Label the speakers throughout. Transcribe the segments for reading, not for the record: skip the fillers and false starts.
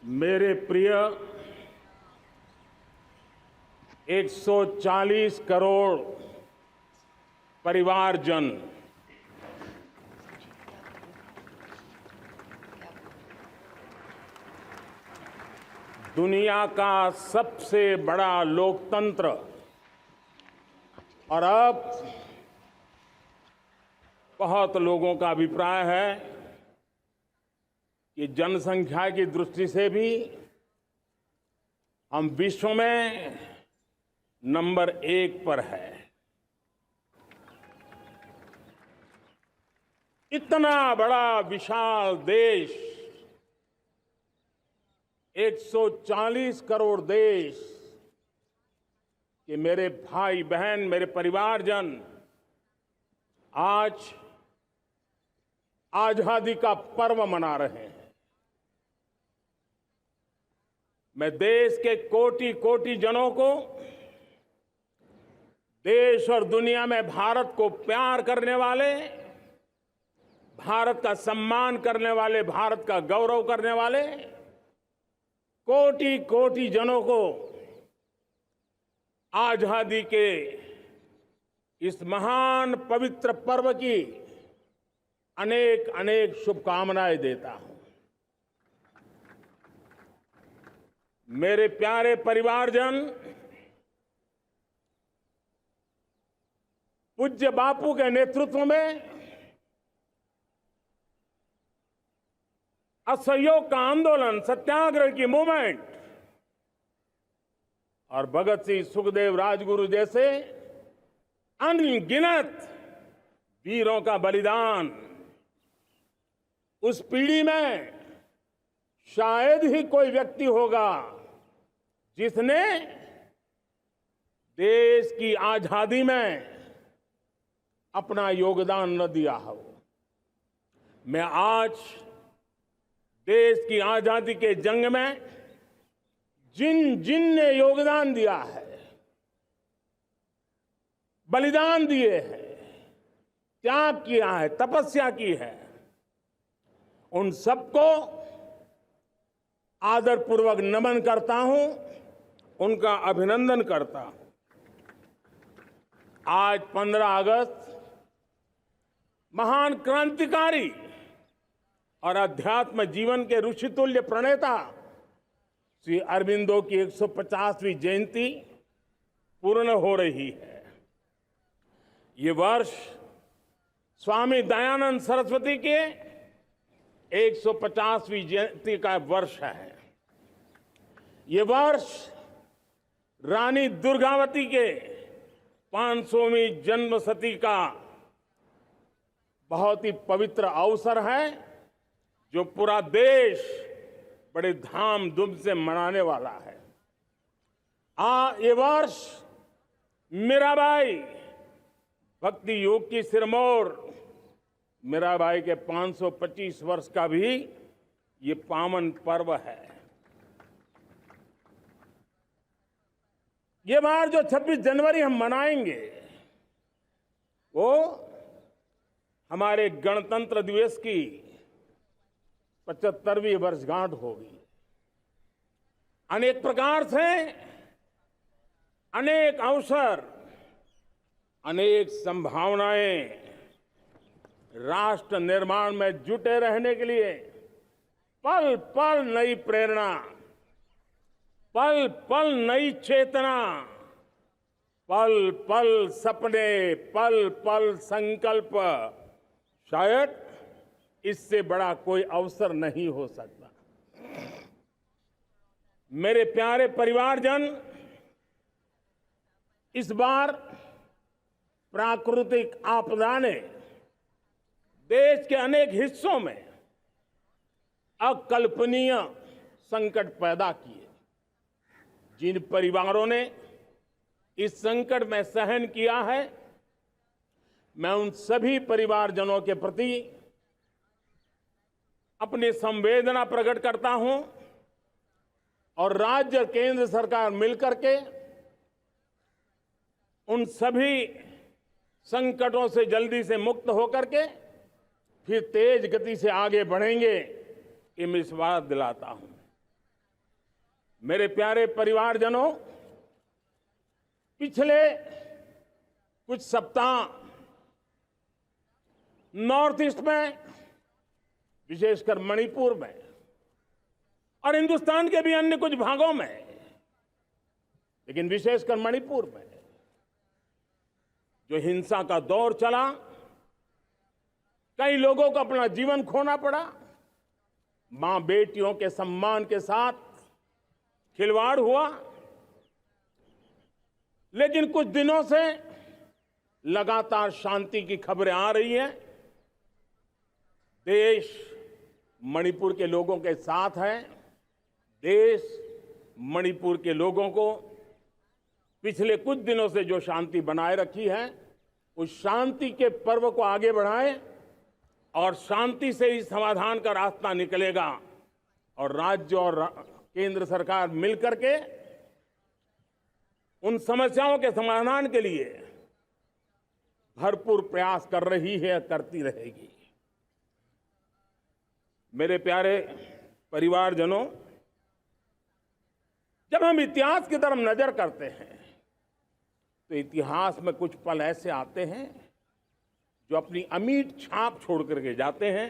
Speaker 1: मेरे प्रिय 140 करोड़ परिवारजन, दुनिया का सबसे बड़ा लोकतंत्र और अब बहुत लोगों का अभिप्राय है कि जनसंख्या की दृष्टि से भी हम विश्व में नंबर 1 पर है। इतना बड़ा विशाल देश, 140 करोड़ देश कि मेरे भाई बहन, मेरे परिवारजन आज आजादी का पर्व मना रहे हैं। मैं देश के कोटि कोटि जनों को, देश और दुनिया में भारत को प्यार करने वाले, भारत का सम्मान करने वाले, भारत का गौरव करने वाले कोटि कोटि जनों को आजादी के इस महान पवित्र पर्व की अनेक अनेक शुभकामनाएं देता हूं। मेरे प्यारे परिवारजन, पूज्य बापू के नेतृत्व में असहयोग का आंदोलन, सत्याग्रह की मूवमेंट और भगत सिंह, सुखदेव, राजगुरु जैसे अनगिनत वीरों का बलिदान, उस पीढ़ी में शायद ही कोई व्यक्ति होगा जिसने देश की आजादी में अपना योगदान न दिया हो। मैं आज देश की आजादी के जंग में जिन जिन ने योगदान दिया है, बलिदान दिए हैं, त्याग किया है, तपस्या की है, उन सबको आदरपूर्वक नमन करता हूं, उनका अभिनंदन करता हूं। आज 15 अगस्त महान क्रांतिकारी और अध्यात्म जीवन के ऋषितुल्य प्रणेता श्री अरबिंदो की 150वीं जयंती पूर्ण हो रही है। ये वर्ष स्वामी दयानंद सरस्वती के 150वीं जयंती का वर्ष है। ये वर्ष रानी दुर्गावती के 500वीं जन्मशती का बहुत ही पवित्र अवसर है, जो पूरा देश बड़े धामधूम से मनाने वाला है। ये वर्ष मीराबाई, भक्ति योग की सिरमौर मीराबाई के 525 वर्ष का भी ये पावन पर्व है। ये बार जो 26 जनवरी हम मनाएंगे वो हमारे गणतंत्र दिवस की 75वीं वर्षगांठ होगी। अनेक प्रकार से अनेक अवसर, अनेक संभावनाएं राष्ट्र निर्माण में जुटे रहने के लिए पल पल नई प्रेरणा, पल पल नई चेतना, पल पल सपने, पल पल संकल्प, शायद इससे बड़ा कोई अवसर नहीं हो सकता। मेरे प्यारे परिवारजन, इस बार प्राकृतिक आपदा ने देश के अनेक हिस्सों में अकल्पनीय संकट पैदा किए। जिन परिवारों ने इस संकट में सहन किया है, मैं उन सभी परिवारजनों के प्रति अपनी संवेदना प्रकट करता हूं और राज्य और केंद्र सरकार मिलकर के उन सभी संकटों से जल्दी से मुक्त होकर के फिर तेज गति से आगे बढ़ेंगे, ये मैं विश्वास दिलाता हूं। मेरे प्यारे परिवारजनों, पिछले कुछ सप्ताह नॉर्थ ईस्ट में, विशेषकर मणिपुर में और हिंदुस्तान के भी अन्य कुछ भागों में, लेकिन विशेषकर मणिपुर में जो हिंसा का दौर चला, कई लोगों को अपना जीवन खोना पड़ा, मां बेटियों के सम्मान के साथ खिलवाड़ हुआ। लेकिन कुछ दिनों से लगातार शांति की खबरें आ रही हैं। देश मणिपुर के लोगों के साथ है। देश मणिपुर के लोगों को पिछले कुछ दिनों से जो शांति बनाए रखी है, उस शांति के पर्व को आगे बढ़ाएं और शांति से ही समाधान का रास्ता निकलेगा। और राज्य और केंद्र सरकार मिलकर के उन समस्याओं के समाधान के लिए भरपूर प्रयास कर रही है, करती रहेगी। मेरे प्यारे परिवारजनों, जब हम इतिहास की तरफ नजर करते हैं तो इतिहास में कुछ पल ऐसे आते हैं जो अपनी अमिट छाप छोड़ करके जाते हैं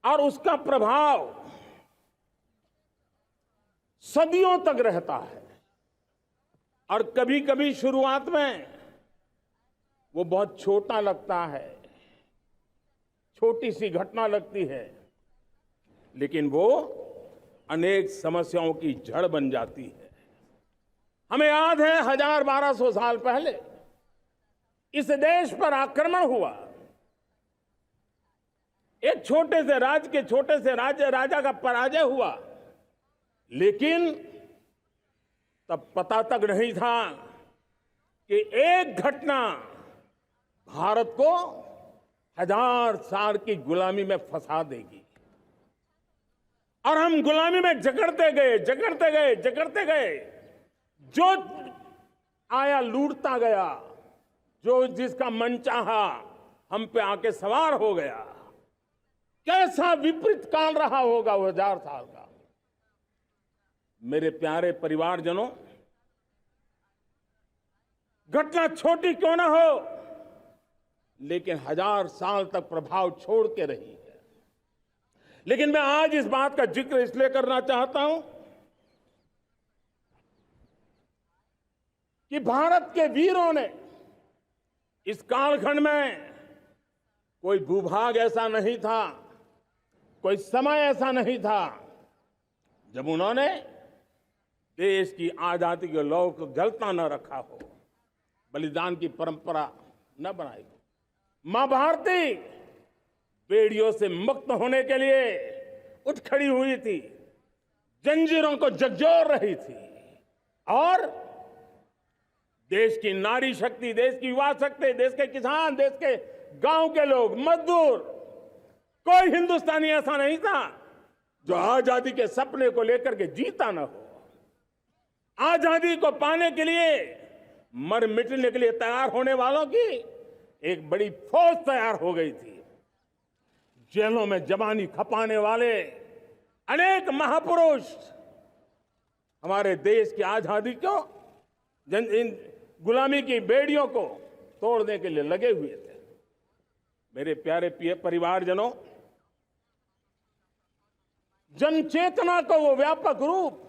Speaker 1: और उसका प्रभाव सदियों तक रहता है। और कभी कभी शुरुआत में वो बहुत छोटा लगता है, छोटी सी घटना लगती है, लेकिन वो अनेक समस्याओं की जड़ बन जाती है। हमें याद है 1000-1200 साल पहले इस देश पर आक्रमण हुआ। एक छोटे से राज्य के छोटे से राजा का पराजय हुआ, लेकिन तब पता तक नहीं था कि एक घटना भारत को 1000 साल की गुलामी में फंसा देगी। और हम गुलामी में जकड़ते गए, जो आया लूटता गया, जो जिसका मन चाहा हम पे आके सवार हो गया। कैसा विपरीत काल रहा होगा वो 1000 साल का। मेरे प्यारे परिवारजनों, घटना छोटी क्यों ना हो, लेकिन 1000 साल तक प्रभाव छोड़ के रही है। लेकिन मैं आज इस बात का जिक्र इसलिए करना चाहता हूं कि भारत के वीरों ने इस कालखंड में कोई भूभाग ऐसा नहीं था, कोई समय ऐसा नहीं था जब उन्होंने देश की आजादी के लौ को जलता न रखा हो, बलिदान की परंपरा न बनाई हो। मां भारती बेड़ियों से मुक्त होने के लिए उठ खड़ी हुई थी, जंजीरों को झकझोर रही थी। और देश की नारी शक्ति, देश की युवा शक्ति, देश के किसान, देश के गांव के लोग, मजदूर, कोई हिंदुस्तानी ऐसा नहीं था जो आजादी के सपने को लेकर के जीता न हो। आजादी को पाने के लिए मर मिटने के लिए तैयार होने वालों की एक बड़ी फौज तैयार हो गई थी। जेलों में जवानी खपाने वाले अनेक महापुरुष हमारे देश की आजादी को, इन गुलामी की बेड़ियों को तोड़ने के लिए लगे हुए थे। मेरे प्यारे परिवारजनों, जन चेतना का वो व्यापक रूप,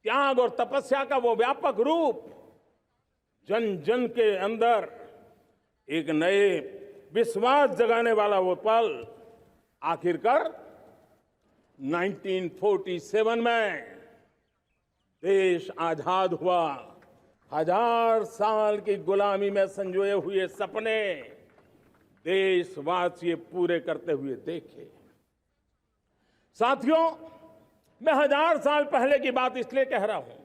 Speaker 1: त्याग और तपस्या का वो व्यापक रूप, जन जन के अंदर एक नए विश्वास जगाने वाला वो पल आखिरकार 1947 में देश आजाद हुआ। 1000 साल की गुलामी में संजोए हुए सपने देशवासी पूरे करते हुए देखे। साथियों, मैं 1000 साल पहले की बात इसलिए कह रहा हूं,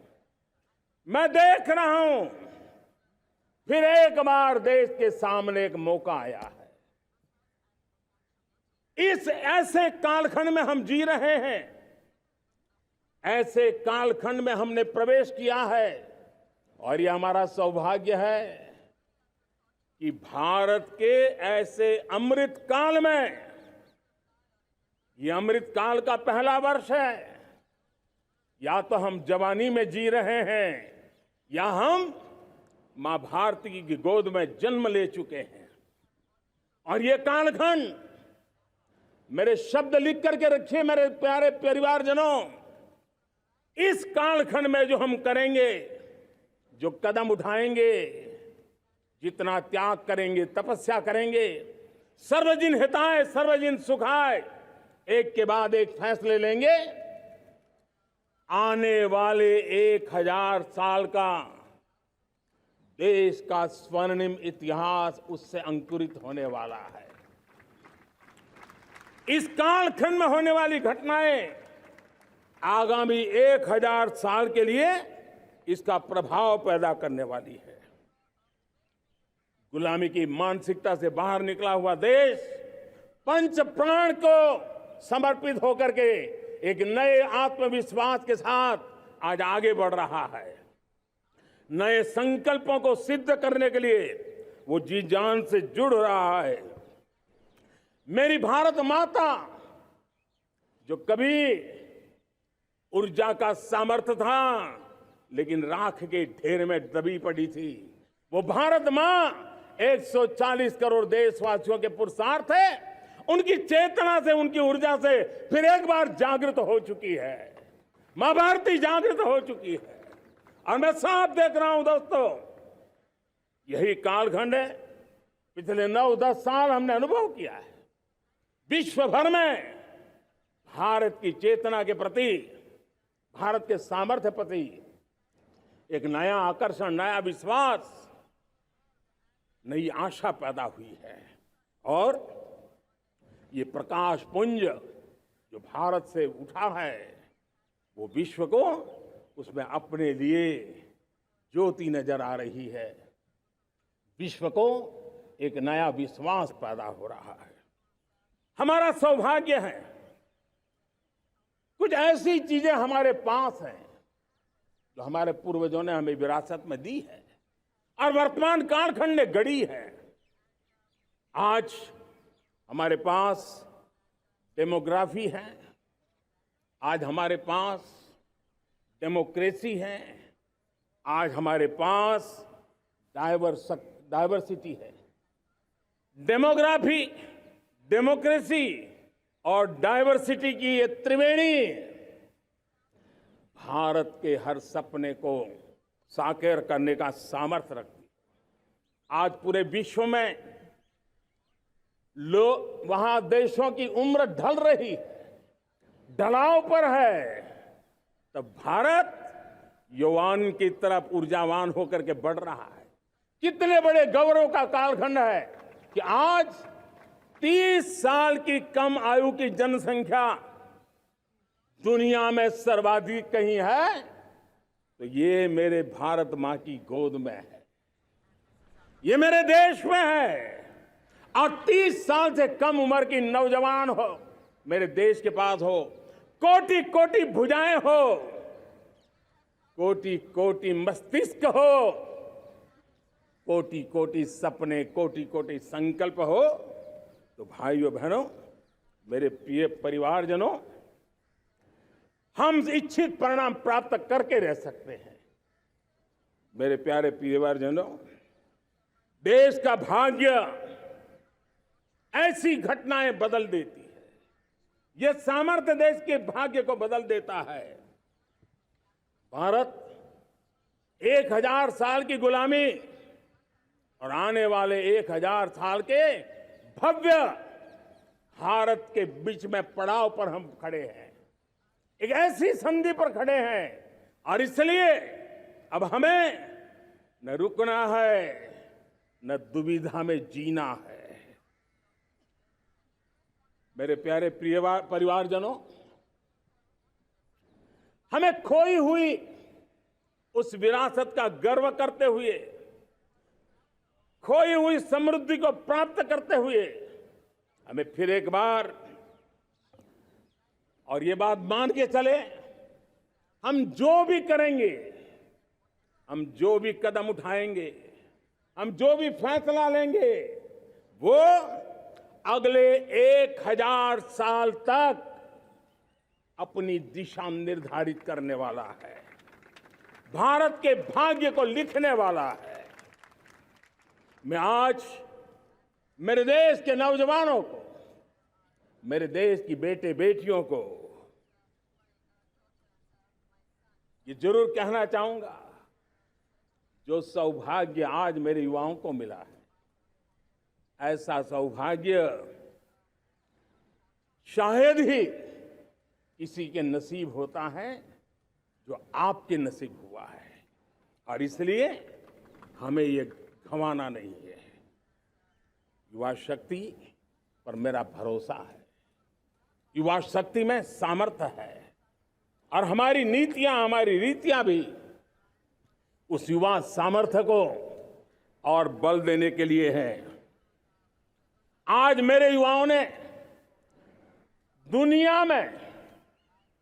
Speaker 1: मैं देख रहा हूं फिर एक बार देश के सामने एक मौका आया है। इस ऐसे कालखंड में हम जी रहे हैं, ऐसे कालखंड में हमने प्रवेश किया है और यह हमारा सौभाग्य है कि भारत के ऐसे अमृत काल में, यह अमृत काल का पहला वर्ष है, या तो हम जवानी में जी रहे हैं या हम मां भारती की गोद में जन्म ले चुके हैं। और ये कालखंड, मेरे शब्द लिख करके रखिए मेरे प्यारे परिवारजनों, इस कालखंड में जो हम करेंगे, जो कदम उठाएंगे, जितना त्याग करेंगे, तपस्या करेंगे, सर्वजन हिताय सर्वजन सुखाय, एक के बाद एक फैसले लेंगे, आने वाले 1000 साल का देश का स्वर्णिम इतिहास उससे अंकुरित होने वाला है। इस कालखंड में होने वाली घटनाएं आगामी 1000 साल के लिए इसका प्रभाव पैदा करने वाली है। गुलामी की मानसिकता से बाहर निकला हुआ देश पंच प्राण को समर्पित होकर के एक नए आत्मविश्वास के साथ आज आगे बढ़ रहा है। नए संकल्पों को सिद्ध करने के लिए वो जी जान से जुड़ रहा है। मेरी भारत माता, जो कभी ऊर्जा का सामर्थ्य था लेकिन राख के ढेर में दबी पड़ी थी, वो भारत मां 140 करोड़ देशवासियों के पुरुषार्थ है, उनकी चेतना से, उनकी ऊर्जा से फिर एक बार जागृत हो चुकी है। मां भारती जागृत हो चुकी है। और मैं साफ देख रहा हूं दोस्तों, यही कालखंड है। पिछले 9-10 साल हमने अनुभव किया है, विश्व भर में भारत की चेतना के प्रति, भारत के सामर्थ्य प्रति एक नया आकर्षण, नया विश्वास, नई आशा पैदा हुई है। और ये प्रकाश पुंज जो भारत से उठा है, वो विश्व को उसमें अपने लिए ज्योति नजर आ रही है। विश्व को एक नया विश्वास पैदा हो रहा है। हमारा सौभाग्य है, कुछ ऐसी चीजें हमारे पास हैं जो हमारे पूर्वजों ने हमें विरासत में दी है और वर्तमान कालखंड ने गढ़ी है। आज हमारे पास डेमोग्राफी है, आज हमारे पास डेमोक्रेसी है, आज हमारे पास डाइवर्सिटी है। डेमोग्राफी, डेमोक्रेसी और डाइवर्सिटी की ये त्रिवेणी भारत के हर सपने को साकार करने का सामर्थ्य रखती है। आज पूरे विश्व में वहां देशों की उम्र ढल रही है, ढलाव पर है, तब भारत यौवन की तरफ ऊर्जावान होकर के बढ़ रहा है। कितने बड़े गौरव का कालखंड है कि आज 30 साल की कम आयु की जनसंख्या दुनिया में सर्वाधिक कहीं है तो ये मेरे भारत मां की गोद में है, ये मेरे देश में है। और 30 साल से कम उम्र की नौजवान हो मेरे देश के पास हो, कोटि कोटि भुजाएं हो, कोटि कोटि मस्तिष्क हो, कोटि कोटि सपने, कोटि कोटि संकल्प हो, तो भाइयों बहनों, मेरे प्रिय परिवारजनों, हम इच्छित परिणाम प्राप्त करके रह सकते हैं। मेरे प्यारे परिवारजनों, देश का भाग्य ऐसी घटनाएं बदल देती है, यह सामर्थ्य देश के भाग्य को बदल देता है। भारत 1000 साल की गुलामी और आने वाले 1000 साल के भव्य भारत के बीच में पड़ाव पर हम खड़े हैं, एक ऐसी संधि पर खड़े हैं। और इसलिए अब हमें न रुकना है, न दुविधा में जीना है। मेरे प्यारे प्रिय परिवारजनों, हमें खोई हुई उस विरासत का गर्व करते हुए, खोई हुई समृद्धि को प्राप्त करते हुए, हमें फिर एक बार, और ये बात मान के चले, हम जो भी करेंगे, हम जो भी कदम उठाएंगे, हम जो भी फैसला लेंगे, वो अगले 1000 साल तक अपनी दिशा निर्धारित करने वाला है, भारत के भाग्य को लिखने वाला है। मैं आज मेरे देश के नौजवानों को, मेरे देश की बेटे बेटियों को ये जरूर कहना चाहूंगा, जो सौभाग्य आज मेरे युवाओं को मिला है, ऐसा सौभाग्य शायद ही किसी के नसीब होता है जो आपके नसीब हुआ है। और इसलिए हमें ये गंवाना नहीं है। युवा शक्ति पर मेरा भरोसा है, युवा शक्ति में सामर्थ्य है, और हमारी नीतियां, हमारी रीतियां भी उस युवा सामर्थ्य को और बल देने के लिए है। आज मेरे युवाओं ने दुनिया में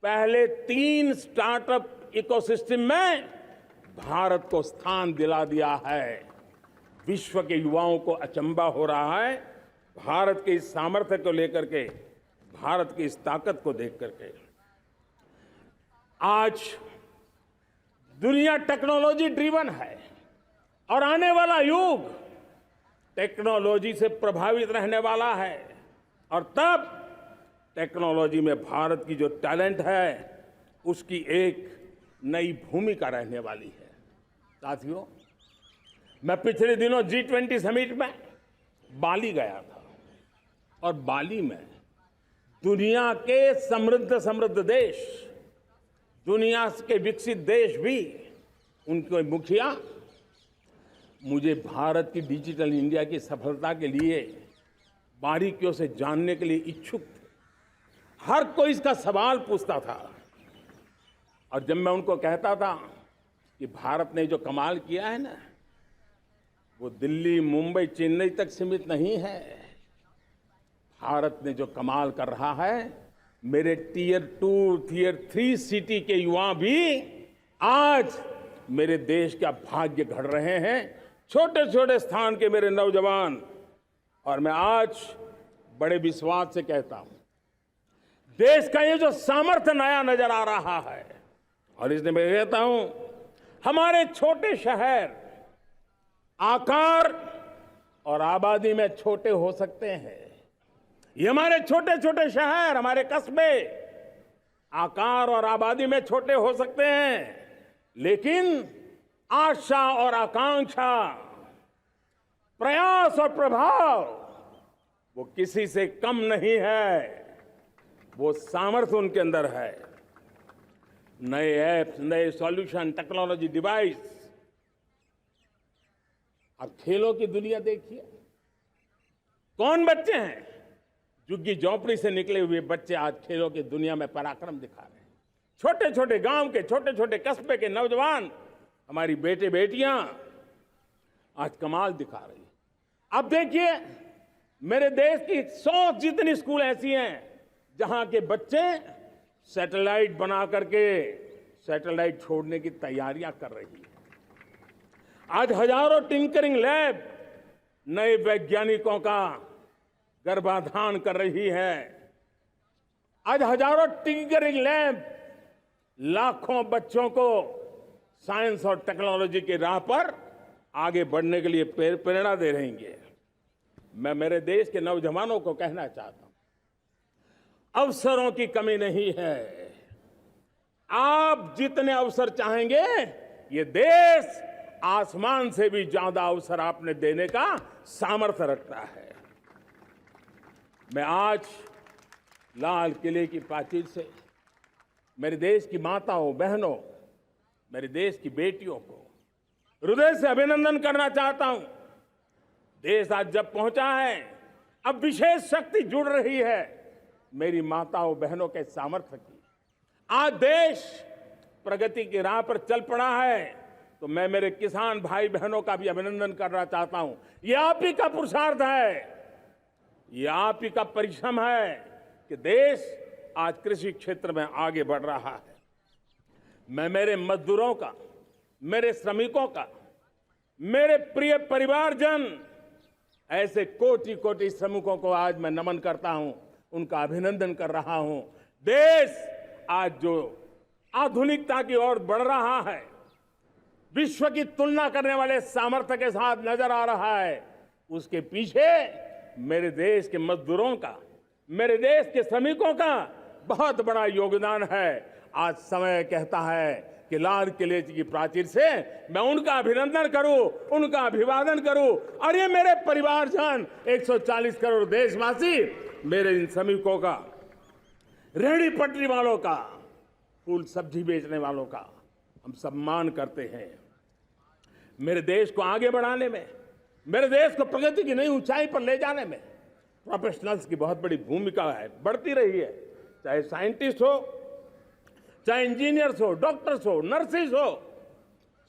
Speaker 1: पहले 3 स्टार्टअप इकोसिस्टम में भारत को स्थान दिला दिया है। विश्व के युवाओं को अचंभा हो रहा है भारत के इस सामर्थ्य को लेकर के, भारत की इस ताकत को देख करके। आज दुनिया टेक्नोलॉजी ड्रिवन है और आने वाला युग टेक्नोलॉजी से प्रभावित रहने वाला है, और तब टेक्नोलॉजी में भारत की जो टैलेंट है उसकी एक नई भूमिका रहने वाली है। साथियों, मैं पिछले दिनों G20 समिट में बाली गया था, और बाली में दुनिया के समृद्ध देश, दुनिया के विकसित देश भी, उनके मुखिया मुझे भारत की डिजिटल इंडिया की सफलता के लिए बारीकियों से जानने के लिए इच्छुक थे। हर कोई इसका सवाल पूछता था, और जब मैं उनको कहता था कि भारत ने जो कमाल किया है ना, वो दिल्ली, मुंबई, चेन्नई तक सीमित नहीं है। भारत ने जो कमाल कर रहा है, मेरे टियर 2, टियर 3 सिटी के युवा भी आज मेरे देश का भाग्य गढ़ रहे हैं। छोटे छोटे स्थान के मेरे नौजवान, और मैं आज बड़े विश्वास से कहता हूं, देश का ये जो सामर्थ्य नया नजर आ रहा है, और इसलिए मैं कहता हूं, हमारे छोटे शहर आकार और आबादी में छोटे हो सकते हैं। ये हमारे छोटे छोटे शहर, हमारे कस्बे आकार और आबादी में छोटे हो सकते हैं, लेकिन आशा और आकांक्षा, प्रयास और प्रभाव वो किसी से कम नहीं है। वो सामर्थ्य उनके अंदर है। नए ऐप्स, नए सॉल्यूशन, टेक्नोलॉजी डिवाइस। अब खेलों की दुनिया देखिए, कौन बच्चे हैं? झुग्गी झोंपड़ी से निकले हुए बच्चे आज खेलों की दुनिया में पराक्रम दिखा रहे हैं। छोटे छोटे गांव के, छोटे छोटे कस्बे के नौजवान, हमारी बेटे बेटियां आज कमाल दिखा रही हैं। अब देखिए, मेरे देश की 100 जितनी स्कूल ऐसी हैं जहां के बच्चे सैटेलाइट बना करके सैटेलाइट छोड़ने की तैयारियां कर रही हैं। आज हजारों टिंकरिंग लैब नए वैज्ञानिकों का गर्भाधान कर रही है। आज हजारों टिंकरिंग लैब लाखों बच्चों को साइंस और टेक्नोलॉजी की राह पर आगे बढ़ने के लिए प्रेरणा दे रही हैं। मैं मेरे देश के नौजवानों को कहना चाहता हूं, अवसरों की कमी नहीं है। आप जितने अवसर चाहेंगे, ये देश आसमान से भी ज्यादा अवसर आपने देने का सामर्थ्य रखता है। मैं आज लाल किले की प्राचीर से मेरे देश की माताओं, बहनों, मेरे देश की बेटियों को हृदय से अभिनंदन करना चाहता हूं। देश आज जब पहुंचा है, अब विशेष शक्ति जुड़ रही है मेरी माताओं बहनों के सामर्थ्य की। आज देश प्रगति की राह पर चल पड़ा है, तो मैं मेरे किसान भाई बहनों का भी अभिनंदन करना चाहता हूं। ये आप ही का पुरुषार्थ है, ये आप ही का परिश्रम है कि देश आज कृषि क्षेत्र में आगे बढ़ रहा है। मैं मेरे मजदूरों का, मेरे श्रमिकों का, मेरे प्रिय परिवारजन, ऐसे कोटि कोटि श्रमिकों को आज मैं नमन करता हूं, उनका अभिनंदन कर रहा हूं। देश आज जो आधुनिकता की ओर बढ़ रहा है, विश्व की तुलना करने वाले सामर्थ्य के साथ नजर आ रहा है, उसके पीछे मेरे देश के मजदूरों का, मेरे देश के श्रमिकों का बहुत बड़ा योगदान है। आज समय कहता है कि लाल किले की प्राचीर से मैं उनका अभिनंदन करूं, उनका अभिवादन करूं, और ये मेरे परिवारजन 140 करोड़ देशवासी, मेरे इन श्रमिकों का, रेहड़ी पटरी वालों का, फूल सब्जी बेचने वालों का हम सम्मान करते हैं। मेरे देश को आगे बढ़ाने में, मेरे देश को प्रगति की नई ऊंचाई पर ले जाने में प्रोफेशनल्स की बहुत बड़ी भूमिका है, बढ़ती रही है। चाहे साइंटिस्ट हो, चाहे इंजीनियर्स हो, डॉक्टर्स हो, नर्सिस हो,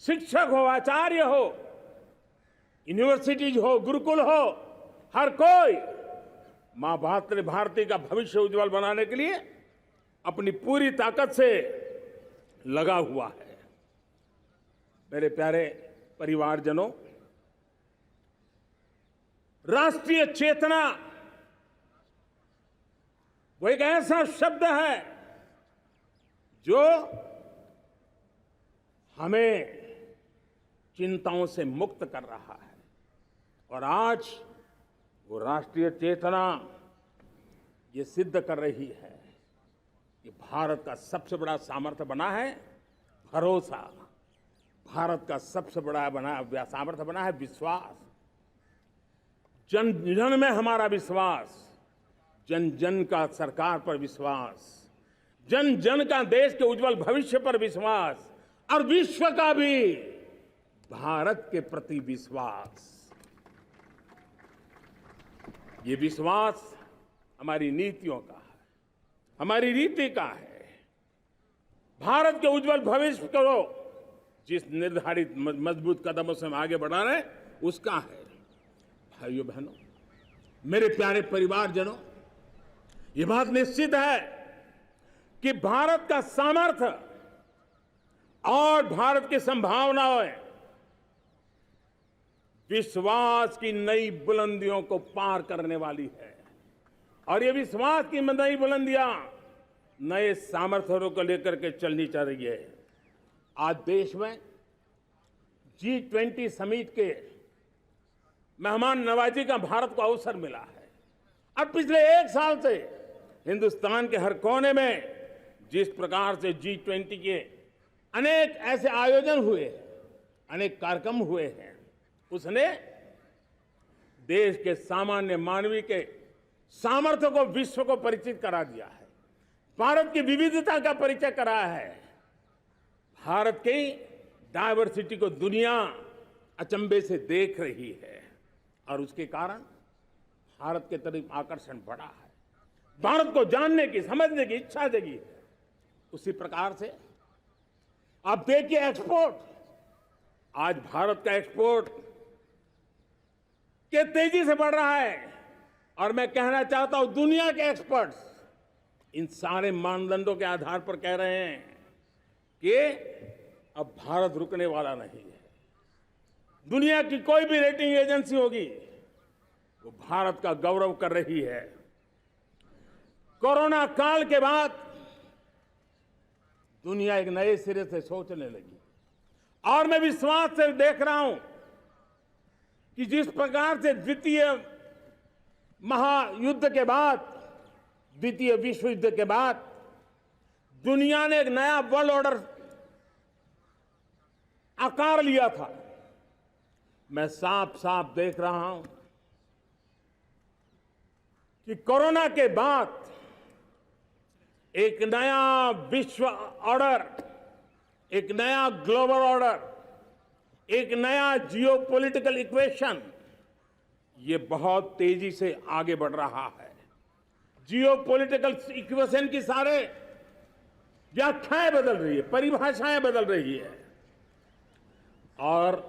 Speaker 1: शिक्षक हो, आचार्य हो, यूनिवर्सिटीज हो, गुरुकुल हो, हर कोई मां भारती का भविष्य उज्जवल बनाने के लिए अपनी पूरी ताकत से लगा हुआ है। मेरे प्यारे परिवारजनों, राष्ट्रीय चेतना वो एक ऐसा शब्द है जो हमें चिंताओं से मुक्त कर रहा है, और आज वो राष्ट्रीय चेतना ये सिद्ध कर रही है कि भारत का सबसे बड़ा सामर्थ्य बना है भरोसा, भारत का सबसे बड़ा सामर्थ्य बना है विश्वास। जन जन में हमारा विश्वास, जन जन का सरकार पर विश्वास, जन जन का देश के उज्जवल भविष्य पर विश्वास, और विश्व का भी भारत के प्रति विश्वास। ये विश्वास हमारी नीतियों का है, हमारी रीति का है। भारत के उज्जवल भविष्य को जिस निर्धारित मजबूत कदमों से हम आगे बढ़ा रहे हैं, उसका है। भाइयों बहनों, मेरे प्यारे परिवारजनों, ये बात निश्चित है कि भारत का सामर्थ्य और भारत की संभावनाएं विश्वास की नई बुलंदियों को पार करने वाली है, और ये विश्वास की नई बुलंदियां नए सामर्थ्यों को लेकर के चलनी चाहिए। आज देश में G20 समिट के मेहमान नवाजी का भारत को अवसर मिला है, और पिछले एक साल से हिंदुस्तान के हर कोने में जिस प्रकार से G20 के अनेक ऐसे आयोजन हुए, अनेक कार्यक्रम हुए हैं, उसने देश के सामान्य मानवी के सामर्थ्य को विश्व को परिचित करा दिया है, भारत की विविधता का परिचय कराया है, भारत की डायवर्सिटी को दुनिया अचंभे से देख रही है, और उसके कारण भारत के तरफ आकर्षण बढ़ा है, भारत को जानने की, समझने की इच्छा जगी है। उसी प्रकार से आप देखिए एक्सपोर्ट, आज भारत का एक्सपोर्ट के तेजी से बढ़ रहा है, और मैं कहना चाहता हूं दुनिया के एक्सपर्ट्स इन सारे मानदंडों के आधार पर कह रहे हैं कि अब भारत रुकने वाला नहीं है। दुनिया की कोई भी रेटिंग एजेंसी होगी वो भारत का गौरव कर रही है। कोरोना काल के बाद दुनिया एक नए सिरे से सोचने लगी, और मैं विश्वास से देख रहा हूं कि जिस प्रकार से द्वितीय महायुद्ध के बाद, द्वितीय विश्व युद्ध के बाद दुनिया ने एक नया वर्ल्ड ऑर्डर आकार लिया था, मैं साफ साफ देख रहा हूं कि कोरोना के बाद एक नया विश्व ऑर्डर, एक नया ग्लोबल ऑर्डर, एक नया जियोपॉलिटिकल इक्वेशन, ये बहुत तेजी से आगे बढ़ रहा है। जियोपॉलिटिकल इक्वेशन की सारे व्याख्याएं बदल रही है, परिभाषाएं बदल रही है, और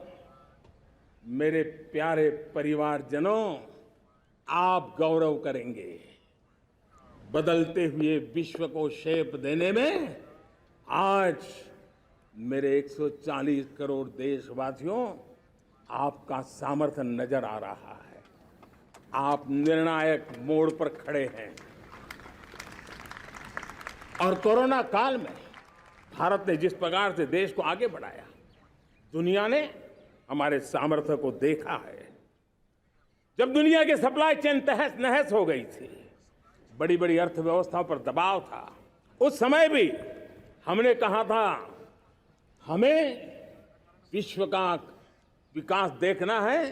Speaker 1: मेरे प्यारे परिवारजनों, आप गौरव करेंगे। बदलते हुए विश्व को शेप देने में आज मेरे 140 करोड़ देशवासियों, आपका सामर्थ्य नजर आ रहा है। आप निर्णायक मोड़ पर खड़े हैं। और कोरोना काल में भारत ने जिस प्रकार से देश को आगे बढ़ाया, दुनिया ने हमारे सामर्थ्य को देखा है। जब दुनिया की सप्लाई चेन तहस नहस हो गई थी, बड़ी बड़ी अर्थव्यवस्थाओं पर दबाव था, उस समय भी हमने कहा था हमें विश्व का विकास देखना है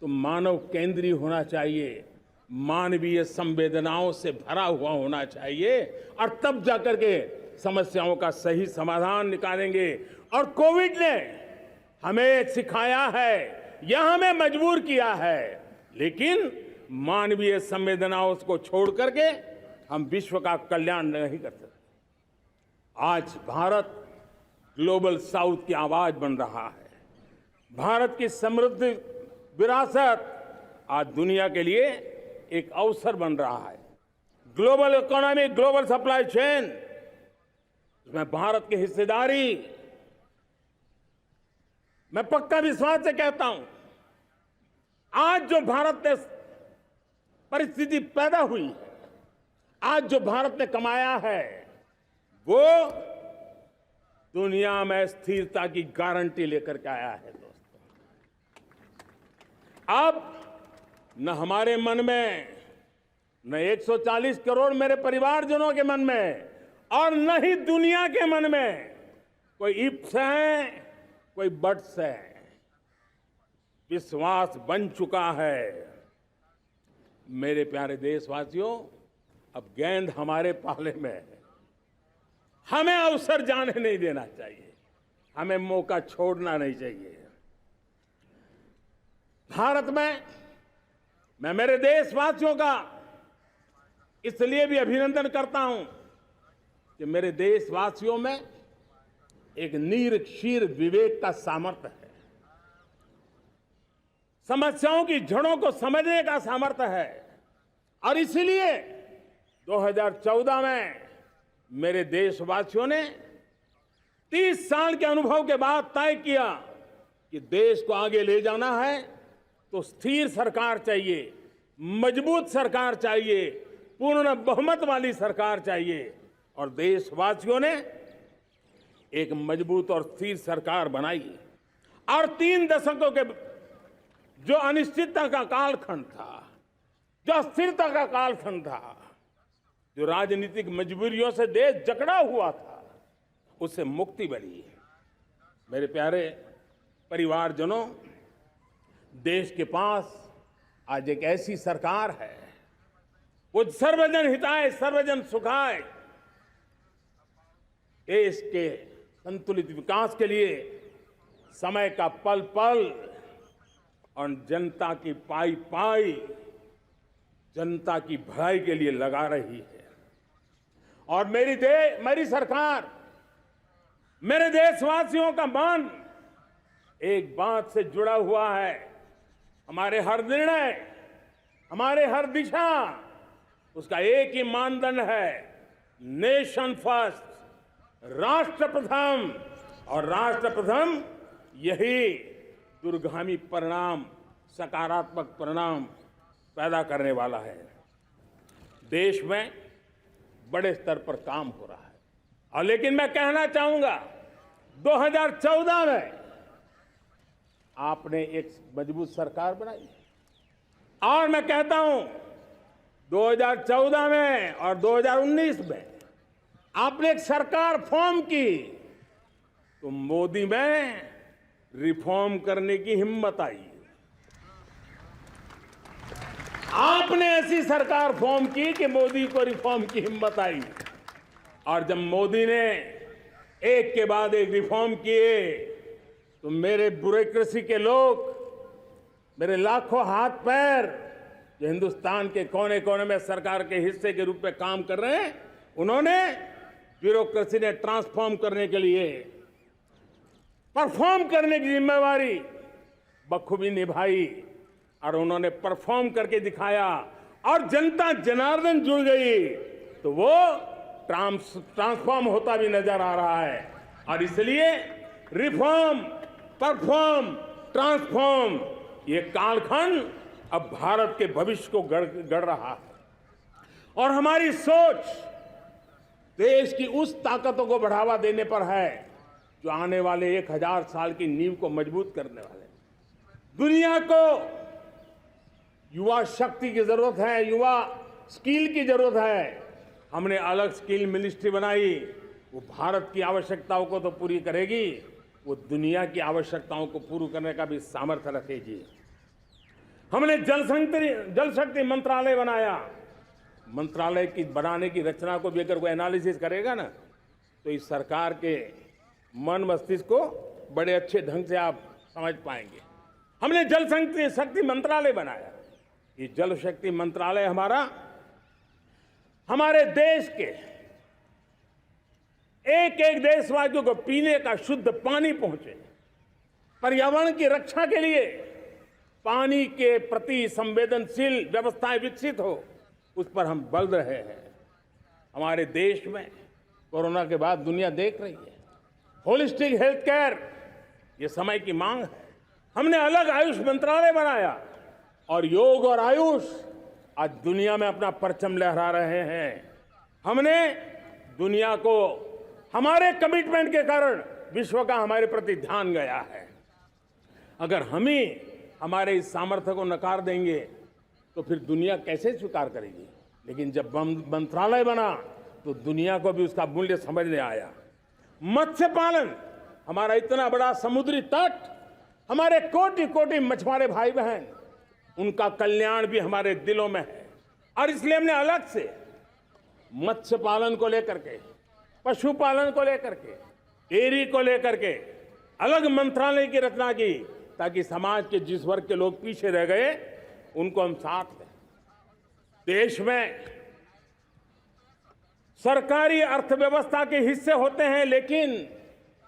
Speaker 1: तो मानव केंद्रीय होना चाहिए, मानवीय संवेदनाओं से भरा हुआ होना चाहिए, और तब जाकर के समस्याओं का सही समाधान निकालेंगे। और कोविड ने हमें सिखाया है या हमें मजबूर किया है, लेकिन मानवीय संवेदनाओं को छोड़ करके हम विश्व का कल्याण नहीं कर सकते। आज भारत ग्लोबल साउथ की आवाज बन रहा है। भारत की समृद्ध विरासत आज दुनिया के लिए एक अवसर बन रहा है। Global economy, global supply chain, इसमें भारत की हिस्सेदारी, मैं पक्का विश्वास से कहता हूं, आज जो भारत ने परिस्थिति पैदा हुई है, आज जो भारत ने कमाया है, वो दुनिया में स्थिरता की गारंटी लेकर के आया है। दोस्तों, अब न हमारे मन में, न 140 करोड़ मेरे परिवारजनों के मन में, और न ही दुनिया के मन में कोई इफ्स है, कोई बट्स है। विश्वास बन चुका है। मेरे प्यारे देशवासियों, अब गेंद हमारे पाले में है। हमें अवसर जाने नहीं देना चाहिए, हमें मौका छोड़ना नहीं चाहिए। भारत में मैं मेरे देशवासियों का इसलिए भी अभिनंदन करता हूं कि मेरे देशवासियों में एक निरक्षीर विवेक का सामर्थ्य है, समस्याओं की जड़ों को समझने का सामर्थ्य है। और इसलिए 2014 में मेरे देशवासियों ने 30 साल के अनुभव के बाद तय किया कि देश को आगे ले जाना है तो स्थिर सरकार चाहिए, मजबूत सरकार चाहिए, पूर्ण बहुमत वाली सरकार चाहिए। और देशवासियों ने एक मजबूत और स्थिर सरकार बनाई। और 3 दशकों के जो अनिश्चितता का कालखंड था, जो अस्थिरता का कालखंड था, जो राजनीतिक मजबूरियों से देश जकड़ा हुआ था, उससे मुक्ति मिली। मेरे प्यारे परिवारजनों, देश के पास आज एक ऐसी सरकार है, वो सर्वजन हिताय सर्वजन सुखाय, देश के संतुलित विकास के लिए समय का पल पल और जनता की पाई पाई, जनता की भलाई के लिए लगा रही है। और मेरी सरकार, मेरे देशवासियों का मन एक बात से जुड़ा हुआ है। हमारे हर निर्णय, हमारे हर दिशा, उसका एक ही मानदंड है, नेशन फर्स्ट, राष्ट्र प्रथम। और राष्ट्र प्रथम यही दूरगामी परिणाम, सकारात्मक परिणाम पैदा करने वाला है। देश में बड़े स्तर पर काम हो रहा है। और लेकिन मैं कहना चाहूंगा, 2014 में आपने एक मजबूत सरकार बनाई, और मैं कहता हूं 2014 में और 2019 में आपने एक सरकार फॉर्म की, तो मोदी में रिफॉर्म करने की हिम्मत आई। आपने ऐसी सरकार फॉर्म की कि मोदी को रिफॉर्म की हिम्मत आई। और जब मोदी ने एक के बाद एक रिफॉर्म किए, तो मेरे ब्यूरोक्रेसी के लोग, मेरे लाखों हाथ पैर जो हिंदुस्तान के कोने कोने में सरकार के हिस्से के रूप में काम कर रहे हैं, उन्होंने ब्यूरोक्रेसी ने ट्रांसफॉर्म करने के लिए, परफॉर्म करने की जिम्मेवारी बखूबी निभाई। और उन्होंने परफॉर्म करके दिखाया, और जनता जनार्दन जुड़ गई, तो वो ट्रांसफॉर्म होता भी नजर आ रहा है। और इसलिए रिफॉर्म, परफॉर्म, ट्रांसफॉर्म, ये कालखंड अब भारत के भविष्य को गढ़ रहा है। और हमारी सोच देश की उस ताकतों को बढ़ावा देने पर है जो आने वाले 1000 साल की नींव को मजबूत करने वाले हैं। दुनिया को युवा शक्ति की जरूरत है, युवा स्किल की जरूरत है। हमने अलग स्किल मिनिस्ट्री बनाई। वो भारत की आवश्यकताओं को तो पूरी करेगी, वो दुनिया की आवश्यकताओं को पूरा करने का भी सामर्थ्य रखेगी। हमने जल शक्ति मंत्रालय बनाया। मंत्रालय की बनाने की रचना को भी अगर कोई एनालिसिस करेगा ना, तो इस सरकार के मन मस्तिष्क को बड़े अच्छे ढंग से आप समझ पाएंगे। हमने जल शक्ति मंत्रालय बनाया। ये जल शक्ति मंत्रालय हमारे देश के एक एक देशवासियों को पीने का शुद्ध पानी पहुंचे, पर्यावरण की रक्षा के लिए पानी के प्रति संवेदनशील व्यवस्थाएं विकसित हो, उस पर हम बल रहे हैं। हमारे देश में कोरोना के बाद दुनिया देख रही है होलिस्टिक हेल्थ केयर, ये समय की मांग है। हमने अलग आयुष मंत्रालय बनाया और योग और आयुष आज दुनिया में अपना परचम लहरा रहे हैं। हमने दुनिया को हमारे कमिटमेंट के कारण विश्व का हमारे प्रति ध्यान गया है। अगर हम ही हमारे इस सामर्थ्य को नकार देंगे तो फिर दुनिया कैसे स्वीकार करेगी। लेकिन जब मंत्रालय बना तो दुनिया को भी उसका मूल्य समझ में आया। मत्स्य पालन, हमारा इतना बड़ा समुद्री तट, हमारे कोटि कोटि मछुआरे भाई बहन, उनका कल्याण भी हमारे दिलों में है। और इसलिए हमने अलग से मत्स्य पालन को लेकर के, पशुपालन को लेकर के, डेयरी को लेकर के अलग मंत्रालय की रचना की, ताकि समाज के जिस वर्ग के लोग पीछे रह गए उनको हम साथ लें। देश में सरकारी अर्थव्यवस्था के हिस्से होते हैं, लेकिन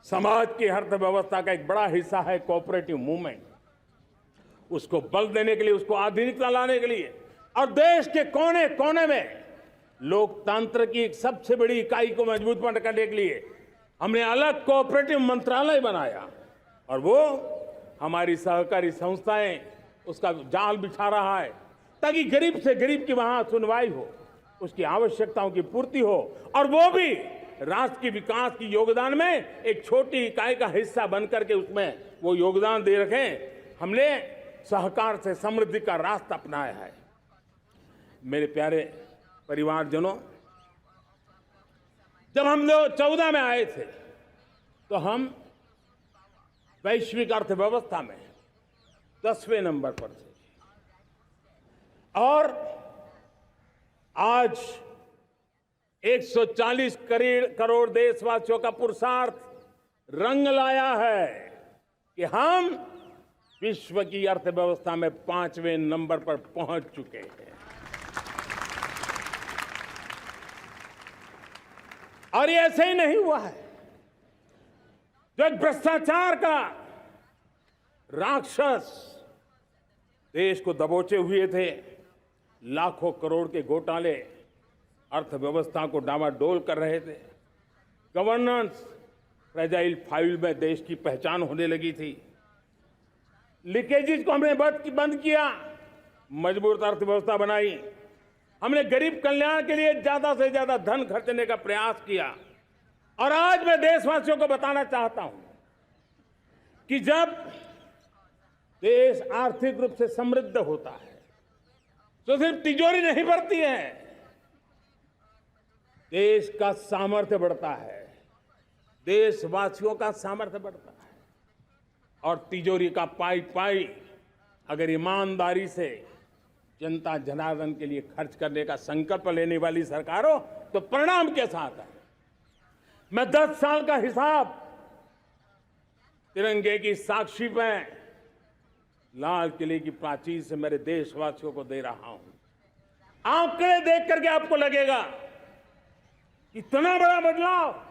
Speaker 1: समाज की अर्थव्यवस्था का एक बड़ा हिस्सा है कोऑपरेटिव मूवमेंट। उसको बल देने के लिए, उसको आधुनिकता लाने के लिए और देश के कोने कोने में लोकतंत्र की एक सबसे बड़ी इकाई को मजबूत करने के लिए हमने अलग कोऑपरेटिव मंत्रालय बनाया। और वो हमारी सहकारी संस्थाएं उसका जाल बिछा रहा है, ताकि गरीब से गरीब की वहां सुनवाई हो, उसकी आवश्यकताओं की पूर्ति हो, और वो भी राष्ट्र के विकास की योगदान में एक छोटी इकाई का हिस्सा बनकर के उसमें वो योगदान दे रखें। हमने सहकार से समृद्धि का रास्ता अपनाया है। मेरे प्यारे परिवारजनों, जब हम लोग 14 में आए थे तो हम वैश्विक अर्थव्यवस्था में 10वें नंबर पर थे, और आज 140 करोड़ देशवासियों का पुरुषार्थ रंग लाया है कि हम विश्व की अर्थव्यवस्था में 5वें नंबर पर पहुंच चुके हैं। और ये ऐसे ही नहीं हुआ है। जो एक भ्रष्टाचार का राक्षस देश को दबोचे हुए थे, लाखों करोड़ के घोटाले अर्थव्यवस्था को डामाडोल कर रहे थे, गवर्नेंस फ्रेजाइल फाइल में देश की पहचान होने लगी थी, लीकेजेस को हमने बंद किया, मजबूत अर्थव्यवस्था बनाई, हमने गरीब कल्याण के लिए ज्यादा से ज्यादा धन खर्चने का प्रयास किया। और आज मैं देशवासियों को बताना चाहता हूं कि जब देश आर्थिक रूप से समृद्ध होता है तो सिर्फ तिजोरी नहीं भरती है, देश का सामर्थ्य बढ़ता है, देशवासियों का सामर्थ्य बढ़ता है। और तिजोरी का पाई पाई अगर ईमानदारी से जनता जनार्दन के लिए खर्च करने का संकल्प लेने वाली सरकार हो तो परिणाम के साथ है। मैं 10 साल का हिसाब तिरंगे की साक्षी में लाल किले की प्राचीर से मेरे देशवासियों को दे रहा हूं। आंकड़े देख करके आपको लगेगा इतना बड़ा बदलाव,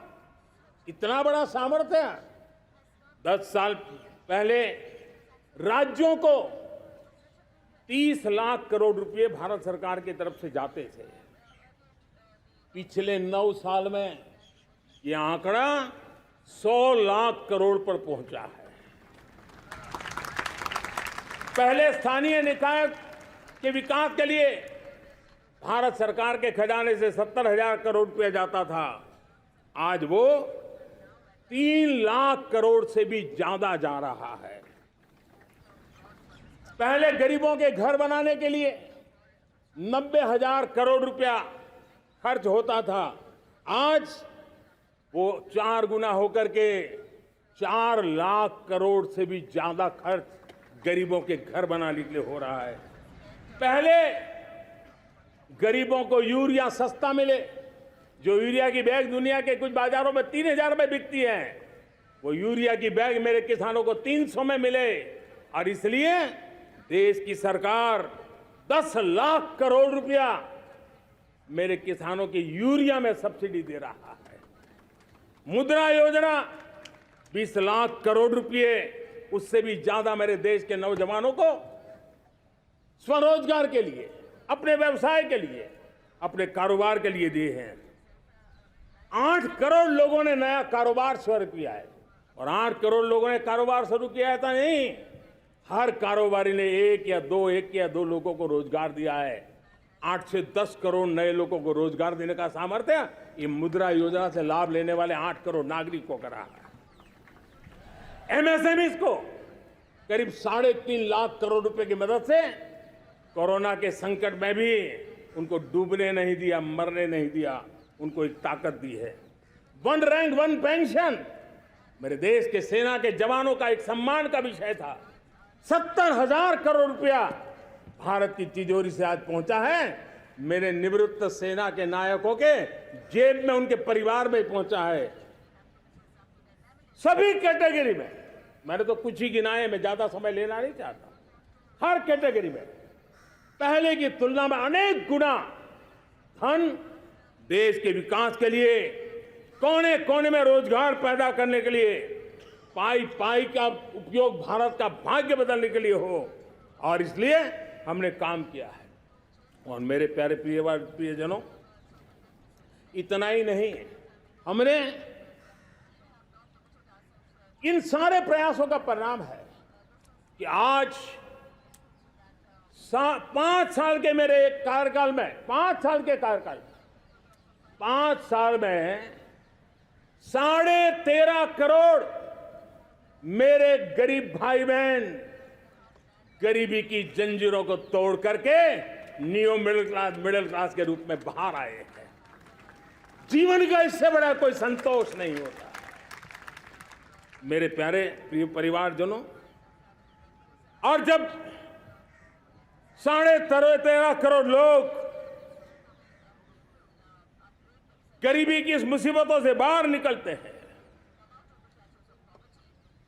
Speaker 1: इतना बड़ा सामर्थ्य। 10 साल पहले राज्यों को 30 लाख करोड़ रुपए भारत सरकार की तरफ से जाते थे। पिछले 9 साल में यह आंकड़ा 100 लाख करोड़ पर पहुंचा है। पहले स्थानीय निकाय के विकास के लिए भारत सरकार के खजाने से 70,000 करोड़ रुपया जाता था। आज वो 3 लाख करोड़ से भी ज्यादा जा रहा है। पहले गरीबों के घर बनाने के लिए 90,000 करोड़ रुपया खर्च होता था। आज वो 4 गुना होकर के 4 लाख करोड़ से भी ज्यादा खर्च गरीबों के घर बनाने के लिए हो रहा है। पहले गरीबों को यूरिया सस्ता मिले, जो यूरिया की बैग दुनिया के कुछ बाजारों में 3,000 में बिकती है, वो यूरिया की बैग मेरे किसानों को 300 में मिले। और इसलिए देश की सरकार 10 लाख करोड़ रुपया मेरे किसानों की यूरिया में सब्सिडी दे रहा है। मुद्रा योजना 20 लाख करोड़ रुपए, उससे भी ज्यादा मेरे देश के नौजवानों को स्वरोजगार के लिए, अपने व्यवसाय के लिए, अपने कारोबार के लिए दिए हैं। 8 करोड़ लोगों ने नया कारोबार शुरू किया है। और 8 करोड़ लोगों ने कारोबार शुरू किया है तो नहीं, हर कारोबारी ने एक या दो लोगों को रोजगार दिया है। 8 से 10 करोड़ नए लोगों को रोजगार देने का सामर्थ्य ये मुद्रा योजना से लाभ लेने वाले 8 करोड़ नागरिकों को रहा है। एमएसएमई को करीब 3.5 लाख करोड़ रुपए की मदद से कोरोना के संकट में भी उनको डूबने नहीं दिया, मरने नहीं दिया, उनको एक ताकत दी है। 1 रैंक 1 पेंशन मेरे देश के सेना के जवानों का एक सम्मान का विषय था। 70,000 करोड़ रुपया भारत की तिजोरी से आज पहुंचा है, मेरे निवृत्त सेना के नायकों के जेब में, उनके परिवार में पहुंचा है। सभी कैटेगरी में, मैंने तो कुछ ही गिनाए, मैं ज्यादा समय लेना नहीं चाहता। हर कैटेगरी में पहले की तुलना में अनेक गुना धन देश के विकास के लिए, कोने कोने में रोजगार पैदा करने के लिए, पाई पाई का उपयोग भारत का भाग्य बदलने के लिए हो, और इसलिए हमने काम किया है। और मेरे प्यारे प्रियजनों, इतना ही नहीं, हमने इन सारे प्रयासों का परिणाम है कि आज 5 साल के मेरे कार्यकाल में, 5 साल के कार्यकाल में, 5 साल में 13.5 करोड़ मेरे गरीब भाई बहन गरीबी की जंजीरों को तोड़ करके नियो मिडिल क्लास के रूप में बाहर आए हैं। जीवन का इससे बड़ा कोई संतोष नहीं होता। मेरे प्यारे प्रिय परिवारजनों, और जब 13.5 करोड़ लोग गरीबी की इस मुसीबतों से बाहर निकलते हैं,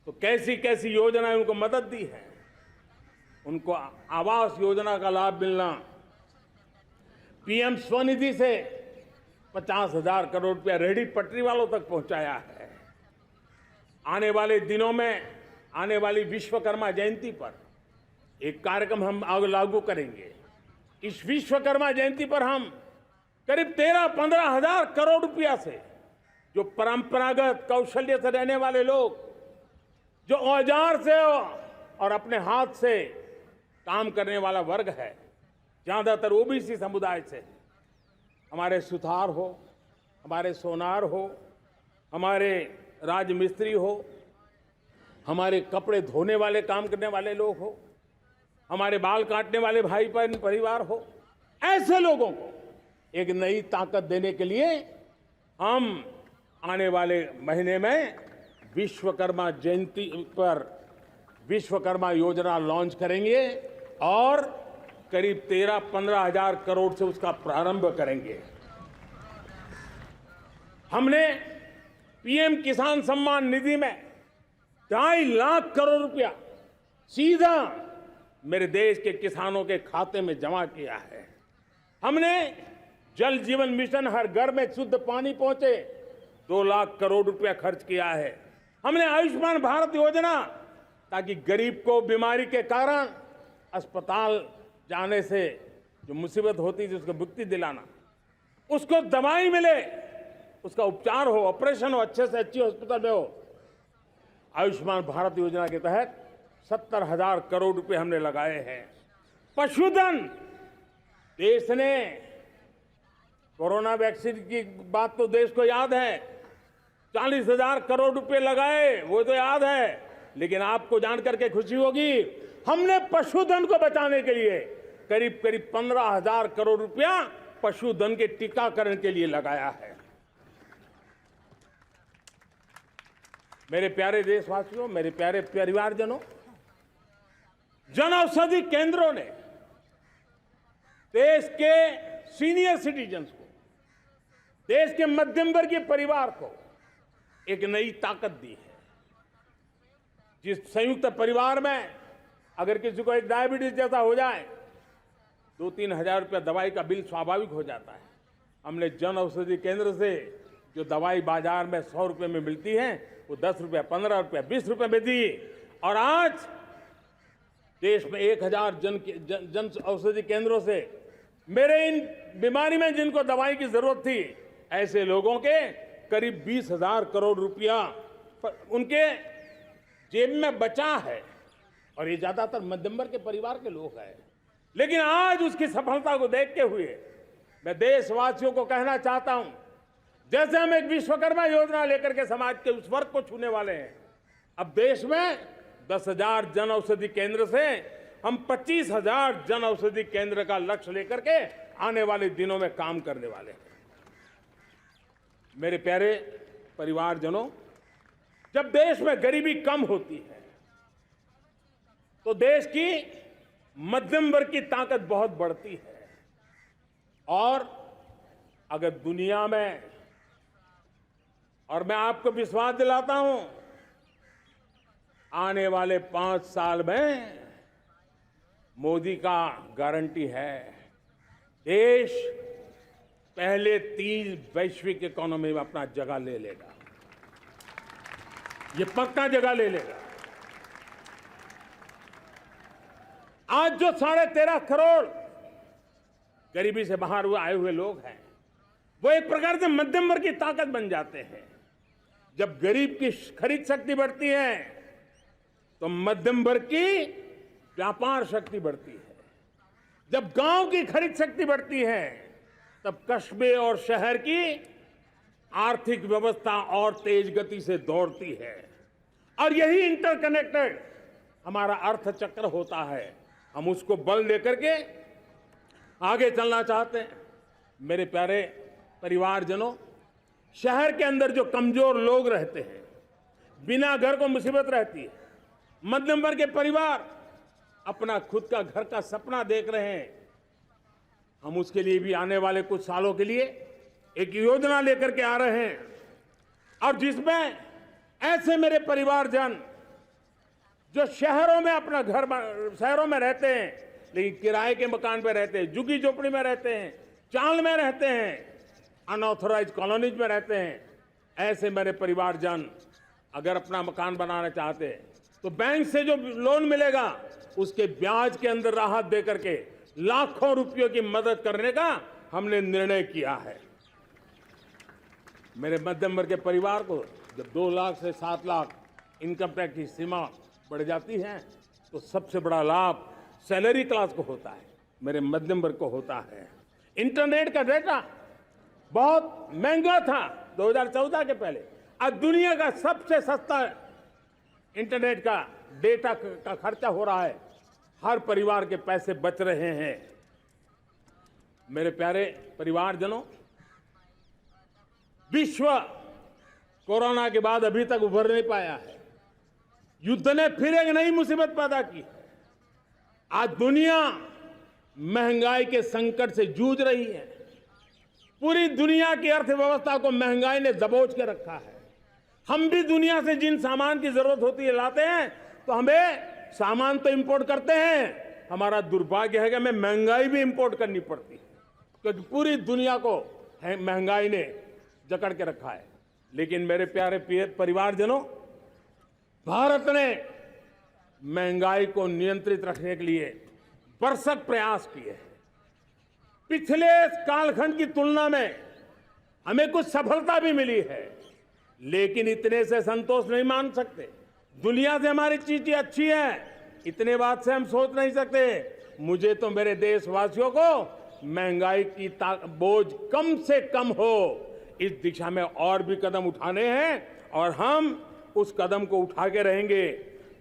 Speaker 1: तो कैसी कैसी योजनाएं उनको मदद दी है। उनको आवास योजना का लाभ मिलना, पीएम स्वनिधि से 50,000 करोड़ रुपया रेहड़ी पटरी वालों तक पहुंचाया है। आने वाले दिनों में, आने वाली विश्वकर्मा जयंती पर एक कार्यक्रम हम लागू करेंगे। इस विश्वकर्मा जयंती पर हम करीब 13-15 हजार करोड़ रुपया से, जो परंपरागत कौशल्य से रहने वाले लोग, जो औजार से और अपने हाथ से काम करने वाला वर्ग है, ज्यादातर ओबीसी समुदाय से, हमारे सुथार हो, हमारे सोनार हो, हमारे राजमिस्त्री हो, हमारे कपड़े धोने वाले काम करने वाले लोग हो, हमारे बाल काटने वाले भाई बहन परिवार हो, ऐसे लोगों को एक नई ताकत देने के लिए हम आने वाले महीने में विश्वकर्मा जयंती पर विश्वकर्मा योजना लॉन्च करेंगे और करीब 13-15 हजार करोड़ से उसका प्रारंभ करेंगे। हमने पीएम किसान सम्मान निधि में 2.5 लाख करोड़ रुपया सीधा मेरे देश के किसानों के खाते में जमा किया है। हमने जल जीवन मिशन, हर घर में शुद्ध पानी पहुंचे, 2 लाख करोड़ रुपया खर्च किया है। हमने आयुष्मान भारत योजना, ताकि गरीब को बीमारी के कारण अस्पताल जाने से जो मुसीबत होती थी उसको मुक्ति दिलाना, उसको दवाई मिले, उसका उपचार हो, ऑपरेशन हो, अच्छे से अच्छी हॉस्पिटल में हो। आयुष्मान भारत योजना के तहत 70,000 करोड़ रुपए हमने लगाए हैं। पशुधन, देश ने कोरोना वैक्सीन की बात तो देश को याद है, 40,000 करोड़ रुपए लगाए, वो तो याद है। लेकिन आपको जानकर के खुशी होगी, हमने पशुधन को बचाने के लिए करीब करीब 15,000 करोड़ रुपया पशुधन के टीकाकरण के लिए लगाया है। मेरे प्यारे देशवासियों, मेरे प्यारे परिवारजनों, जन औषधि केंद्रों ने देश के सीनियर सिटीजन्स को, देश के मध्यम वर्गीय परिवार को एक नई ताकत दी है। जिस संयुक्त परिवार में अगर किसी को एक डायबिटीज जैसा हो जाए, 2-3 हजार रुपया दवाई का बिल स्वाभाविक हो जाता है। हमने जन औषधि केंद्र से जो दवाई बाजार में 100 रुपये में मिलती है, वो 10 रुपया, 15 रुपया, 20 रुपये में दी। और आज देश में 1000 जन औषधि केंद्रों से मेरे इन बीमारी में जिनको दवाई की जरूरत थी, ऐसे लोगों के करीब 20,000 करोड़ रुपया उनके जेब में बचा है। और ये ज्यादातर मध्यम वर्ग के परिवार के लोग हैं। लेकिन आज उसकी सफलता को देखते हुए मैं देशवासियों को कहना चाहता हूं, जैसे हम एक विश्वकर्मा योजना लेकर के समाज के उस वर्ग को छूने वाले हैं, अब देश में 10,000 जन औषधि केंद्र से हम 25,000 जन औषधि केंद्र का लक्ष्य लेकर के आने वाले दिनों में काम करने वाले हैं। मेरे प्यारे परिवारजनों, जब देश में गरीबी कम होती है तो देश की मध्यम वर्ग की ताकत बहुत बढ़ती है। और अगर दुनिया में, और मैं आपको विश्वास दिलाता हूं, आने वाले 5 साल में मोदी का गारंटी है, देश पहले 3 वैश्विक इकोनॉमी में अपना जगह ले लेगा। ये पक्का जगह ले लेगा। आज जो 13.5 करोड़ गरीबी से बाहर आए हुए लोग हैं, वो एक प्रकार से मध्यम वर्ग की ताकत बन जाते हैं। जब गरीब की खरीद शक्ति बढ़ती है तो मध्यम वर्ग की व्यापार शक्ति बढ़ती है। जब गांव की खरीद शक्ति बढ़ती है तब कस्बे और शहर की आर्थिक व्यवस्था और तेज गति से दौड़ती है। और यही इंटरकनेक्टेड हमारा अर्थचक्र होता है। हम उसको बल लेकर के आगे चलना चाहते हैं। मेरे प्यारे परिवारजनों, शहर के अंदर जो कमजोर लोग रहते हैं, बिना घर को मुसीबत रहती है, मध्यम वर्ग के परिवार अपना खुद का घर का सपना देख रहे हैं, हम उसके लिए भी आने वाले कुछ सालों के लिए एक योजना लेकर के आ रहे हैं। और जिसमें ऐसे मेरे परिवारजन जो शहरों में अपना घर, शहरों में रहते हैं लेकिन किराए के मकान पे रहते हैं, झुग्गी झोपड़ी में रहते हैं, चाल में रहते हैं, अनऑथराइज्ड कॉलोनीज में रहते हैं, ऐसे मेरे परिवारजन अगर अपना मकान बनाना चाहते हैं तो बैंक से जो लोन मिलेगा उसके ब्याज के अंदर राहत दे करके लाखों रुपयों की मदद करने का हमने निर्णय किया है। मेरे मध्यम वर्ग के परिवार को जब 2 लाख से 7 लाख इनकम टैक्स की सीमा बढ़ जाती है तो सबसे बड़ा लाभ सैलरी क्लास को होता है, मेरे मध्यम वर्ग को होता है। इंटरनेट का डेटा बहुत महंगा था 2014 के पहले, आज दुनिया का सबसे सस्ता इंटरनेट का डेटा का खर्चा हो रहा है। हर परिवार के पैसे बच रहे हैं। मेरे प्यारे परिवारजनों, विश्व कोरोना के बाद अभी तक उभर नहीं पाया है। युद्ध ने फिर एक नई मुसीबत पैदा की है। आज दुनिया महंगाई के संकट से जूझ रही है। पूरी दुनिया की अर्थव्यवस्था को महंगाई ने दबोच के रखा है। हम भी दुनिया से जिन सामान की जरूरत होती है लाते हैं, तो हमें सामान तो इंपोर्ट करते हैं। हमारा दुर्भाग्य है कि हमें महंगाई भी इंपोर्ट करनी पड़ती है, क्योंकि पूरी दुनिया को महंगाई ने जकड़ के रखा है। लेकिन मेरे प्यारे परिवारजनों, भारत ने महंगाई को नियंत्रित रखने के लिए भरसक प्रयास किए हैं। पिछले कालखंड की तुलना में हमें कुछ सफलता भी मिली है, लेकिन इतने से संतोष नहीं मान सकते। दुनिया से हमारी चीजें अच्छी है, इतने बात से हम सोच नहीं सकते। मुझे तो मेरे देशवासियों को महंगाई की बोझ कम से कम हो, इस दिशा में और भी कदम उठाने हैं और हम उस कदम को उठा के रहेंगे।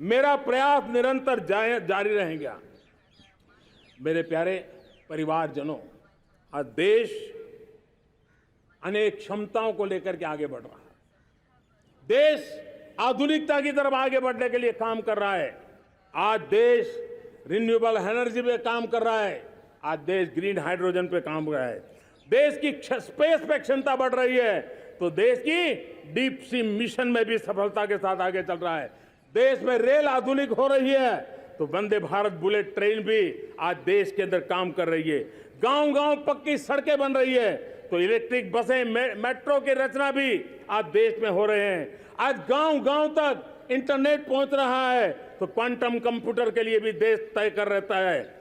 Speaker 1: मेरा प्रयास निरंतर जारी रहेगा। मेरे प्यारे परिवारजनों, आज देश अनेक क्षमताओं को लेकर के आगे बढ़ रहा है। देश आधुनिकता की तरफ आगे बढ़ने के लिए काम कर रहा है। आज देश रिन्यूएबल एनर्जी पे काम कर रहा है। आज देश ग्रीन हाइड्रोजन पे काम कर रहा है। देश की स्पेस पे क्षमता बढ़ रही है तो देश की डीप सी मिशन में भी सफलता के साथ आगे चल रहा है। देश में रेल आधुनिक हो रही है तो वंदे भारत बुलेट ट्रेन भी आज देश के अंदर काम कर रही है। गांव-गांव पक्की सड़कें बन रही है तो इलेक्ट्रिक बसें, मेट्रो की रचना भी आज देश में हो रहे हैं। आज गांव-गांव तक इंटरनेट पहुंच रहा है तो क्वांटम कंप्यूटर के लिए भी देश तय कर रहता है।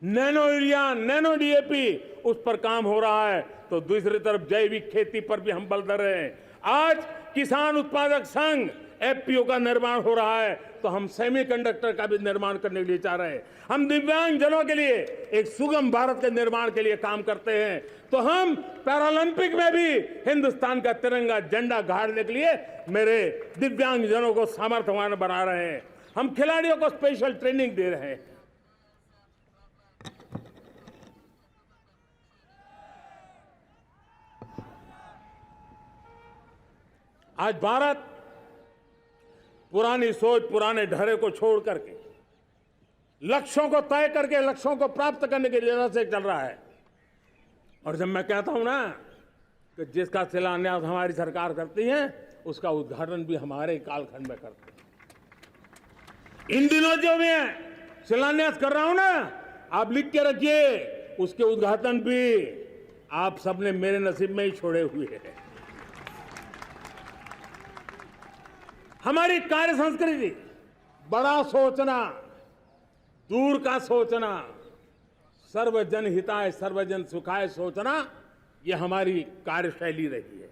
Speaker 1: नैनो यूरिया, नैनो डीएपी उस पर काम हो रहा है तो दूसरी तरफ जैविक खेती पर भी हम बल दे रहे हैं। आज किसान उत्पादक संघ एफपीओ का निर्माण हो रहा है तो हम सेमीकंडक्टर का भी निर्माण करने के लिए चाह रहे हैं। हम दिव्यांग जनों के लिए एक सुगम भारत के निर्माण के लिए काम करते हैं तो हम पैरालंपिक में भी हिंदुस्तान का तिरंगा झंडा गाड़ने के लिए मेरे दिव्यांग जनों को सामर्थ्यवान बना रहे हैं। हम खिलाड़ियों को स्पेशल ट्रेनिंग दे रहे हैं। आज भारत पुरानी सोच, पुराने ढर्रे को छोड़ करके लक्ष्यों को तय करके लक्ष्यों को प्राप्त करने की दिशा से चल रहा है। और जब मैं कहता हूं ना कि जिसका शिलान्यास हमारी सरकार करती है उसका उद्घाटन भी हमारे कालखंड में करते हैं। इन दिनों जो मैं शिलान्यास कर रहा हूं ना, आप लिख के रखिए, उसके उद्घाटन भी आप सबने मेरे नसीब में ही छोड़े हुए हैं। हमारी कार्य संस्कृति बड़ा सोचना, दूर का सोचना, सर्वजन हिताय सर्वजन सुखाय सोचना, यह हमारी कार्यशैली रही है।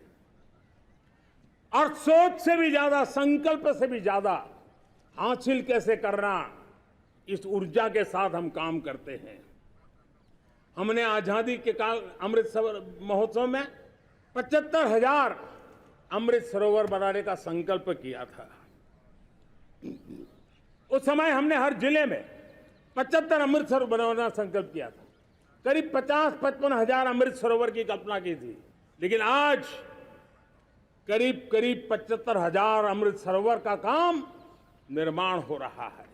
Speaker 1: और सोच से भी ज्यादा, संकल्प से भी ज्यादा हासिल कैसे करना, इस ऊर्जा के साथ हम काम करते हैं। हमने आजादी के काल अमृत महोत्सव में 75,000 अमृत सरोवर बनाने का संकल्प किया था। उस समय हमने हर जिले में 75 अमृत सरोवर बनाने का संकल्प किया था। करीब 50-55 हजार अमृत सरोवर की कल्पना की थी, लेकिन आज करीब 75,000 अमृत सरोवर का काम निर्माण हो रहा है।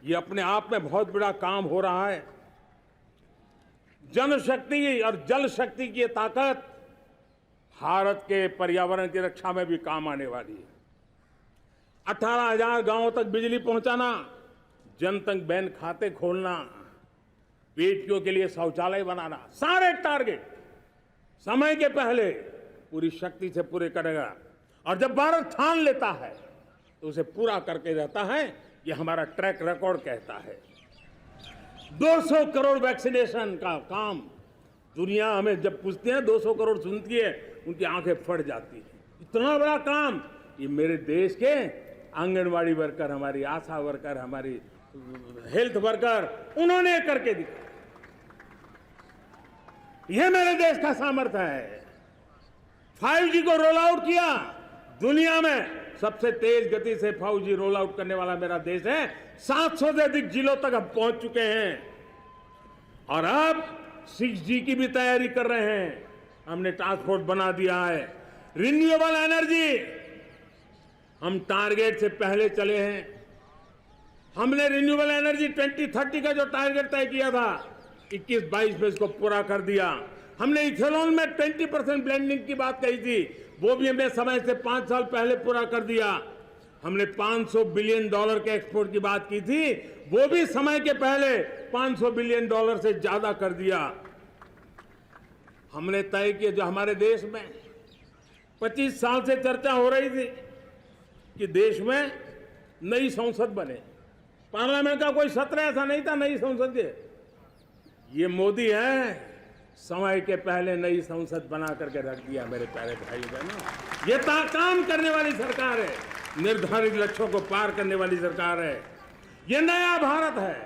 Speaker 1: ये अपने आप में बहुत बड़ा काम हो रहा है। जनशक्ति और जल शक्ति की ताकत भारत के पर्यावरण की रक्षा में भी काम आने वाली है। 18,000 गांवों तक बिजली पहुंचाना, जनधन बैंक खाते खोलना, बेटियों के लिए शौचालय बनाना, सारे टारगेट समय के पहले पूरी शक्ति से पूरे करेगा। और जब भारत ठान लेता है तो उसे पूरा करके रहता है। ये हमारा ट्रैक रिकॉर्ड कहता है। 200 करोड़ वैक्सीनेशन का काम, दुनिया हमें जब पूछती है 200 करोड़ सुनती है, उनकी आंखें फट जाती है। इतना बड़ा काम ये मेरे देश के आंगनवाड़ी वर्कर, हमारी आशा वर्कर, हमारी हेल्थ वर्कर, उन्होंने करके दिखाया। यह मेरे देश का सामर्थ्य है। 5G को रोल आउट किया, दुनिया में सबसे तेज गति से 5G रोल आउट करने वाला मेरा देश है। 700 से अधिक जिलों तक हम पहुंच चुके हैं और अब 6G की भी तैयारी कर रहे हैं। हमने टास्क फोर्स बना दिया है। रिन्यूएबल एनर्जी, हम टारगेट से पहले चले हैं। हमने रिन्यूएबल एनर्जी 2030 का जो टारगेट तय किया था, 21-22 में इसको पूरा कर दिया। हमने इथेनॉल में 20% ब्लेंडिंग की बात कही थी, वो भी हमने समय से 5 साल पहले पूरा कर दिया। हमने $500 बिलियन के एक्सपोर्ट की बात की थी, वो भी समय के पहले $500 बिलियन से ज्यादा कर दिया। हमने तय किया, जो हमारे देश में 25 साल से चर्चा हो रही थी कि देश में नई संसद बने, पार्लियामेंट का कोई सत्र ऐसा नहीं था नई संसद के। ये मोदी है, समय के पहले नई संसद बना करके रख दिया। मेरे प्यारे भाई बहनों, ये काम करने वाली सरकार है, निर्धारित लक्ष्यों को पार करने वाली सरकार है। ये नया भारत है,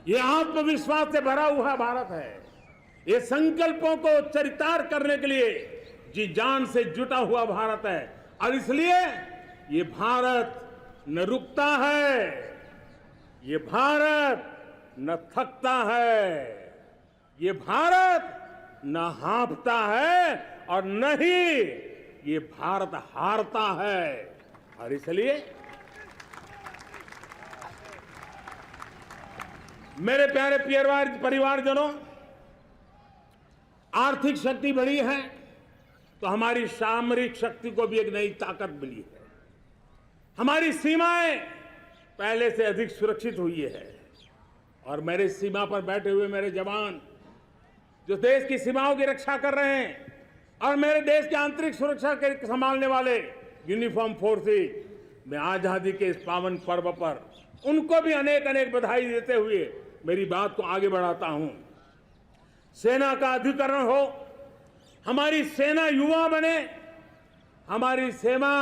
Speaker 1: ये आत्मविश्वास से भरा हुआ भारत है। ये संकल्पों को चरितार्थ करने के लिए जी जान से जुटा हुआ भारत है। और इसलिए ये भारत न रुकता है, ये भारत न थकता है, ये भारत न हाँफता है और न ही ये भारत हारता है। और इसलिए मेरे प्यारे परिवारजनों, आर्थिक शक्ति बढ़ी है तो हमारी सामरिक शक्ति को भी एक नई ताकत मिली है। हमारी सीमाएं पहले से अधिक सुरक्षित हुई है और मेरे सीमा पर बैठे हुए मेरे जवान जो देश की सीमाओं की रक्षा कर रहे हैं और मेरे देश की आंतरिक सुरक्षा के संभालने वाले यूनिफॉर्म फोर्सेस, मैं आजादी के इस पावन पर्व पर उनको भी अनेक अनेक बधाई देते हुए मेरी बात को आगे बढ़ाता हूं। सेना का अधिकरण हो, हमारी सेना युवा बने, हमारी सेना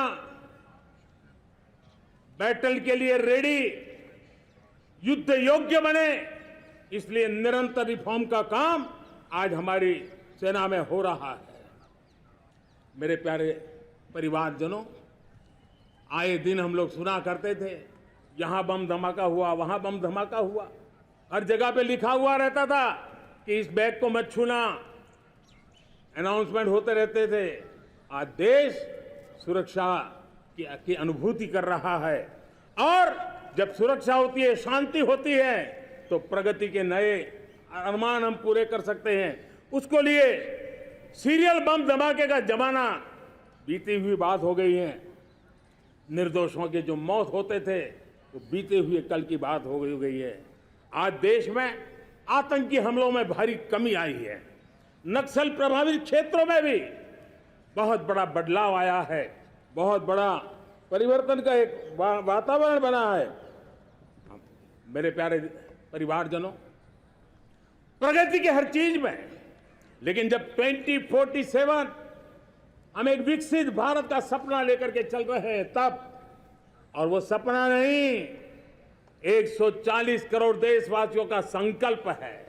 Speaker 1: बैटल के लिए रेडी, युद्ध योग्य बने, इसलिए निरंतर रिफॉर्म का काम आज हमारी सेना में हो रहा है। मेरे प्यारे परिवारजनों, आए दिन हम लोग सुना करते थे, यहां बम धमाका हुआ, वहां बम धमाका हुआ, हर जगह पे लिखा हुआ रहता था कि इस बैग को मत छूना, अनाउंसमेंट होते रहते थे। आज देश सुरक्षा की अनुभूति कर रहा है और जब सुरक्षा होती है, शांति होती है, तो प्रगति के नए अरमान हम पूरे कर सकते हैं। उसको लिए सीरियल बम धमाके का जमाना बीती हुई बात हो गई है। निर्दोषों के जो मौत होते थे वो बीते हुए कल की बात हो गई है। आज देश में आतंकी हमलों में भारी कमी आई है। नक्सल प्रभावित क्षेत्रों में भी बहुत बड़ा बदलाव आया है, बहुत बड़ा परिवर्तन का एक वातावरण बना है। मेरे प्यारे परिवारजनों, प्रगति की हर चीज में, लेकिन जब 2047 हम एक विकसित भारत का सपना लेकर के चल रहे हैं तब, और वो सपना नहीं, 140 करोड़ देशवासियों का संकल्प है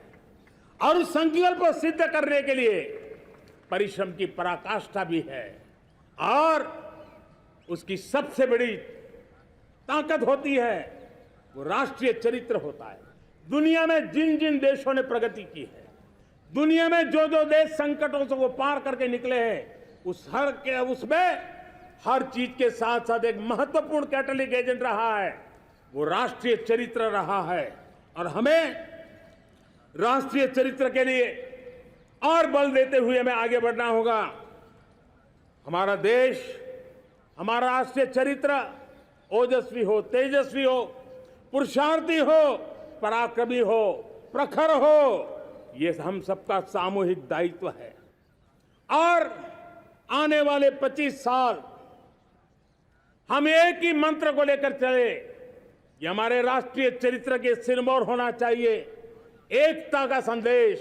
Speaker 1: और उस संकल्प को सिद्ध करने के लिए परिश्रम की पराकाष्ठा भी है। और उसकी सबसे बड़ी ताकत होती है वो राष्ट्रीय चरित्र होता है। दुनिया में जिन जिन देशों ने प्रगति की है, दुनिया में जो जो देश संकटों से वो पार करके निकले हैं, उसमें हर चीज के साथ साथ एक महत्वपूर्ण कैटलिक एजेंट रहा है, वो राष्ट्रीय चरित्र रहा है। और हमें राष्ट्रीय चरित्र के लिए और बल देते हुए हमें आगे बढ़ना होगा। हमारा देश, हमारा राष्ट्रीय चरित्र ओजस्वी हो, तेजस्वी हो, पुरुषार्थी हो, पराक्रमी हो, प्रखर हो, ये हम सबका सामूहिक दायित्व है। और आने वाले 25 साल हम एक ही मंत्र को लेकर चले, ये हमारे राष्ट्रीय चरित्र के सिरमौर होना चाहिए। एकता का संदेश,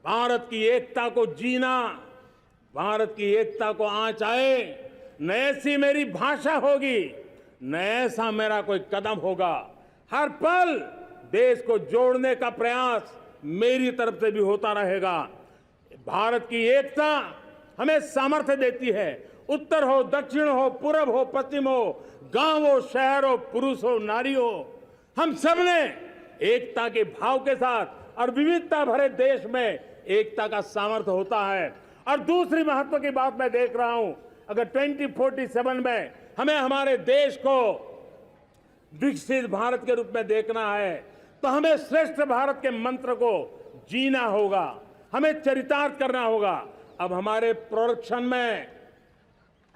Speaker 1: भारत की एकता को जीना, भारत की एकता को आंच आए, न ऐसी मेरी भाषा होगी, न ऐसा मेरा कोई कदम होगा। हर पल देश को जोड़ने का प्रयास मेरी तरफ से भी होता रहेगा। भारत की एकता हमें सामर्थ्य देती है। उत्तर हो, दक्षिण हो, पूर्व हो, पश्चिम हो, गांव हो, शहर हो, पुरुष हो, नारी हो, हम सब ने एकता के भाव के साथ और विविधता भरे देश में एकता का सामर्थ्य होता है। और दूसरी महत्व की बात मैं देख रहा हूं, अगर 2047 में हमें हमारे देश को विकसित भारत के रूप में देखना है तो हमें श्रेष्ठ भारत के मंत्र को जीना होगा, हमें चरितार्थ करना होगा। अब हमारे प्रोडक्शन में,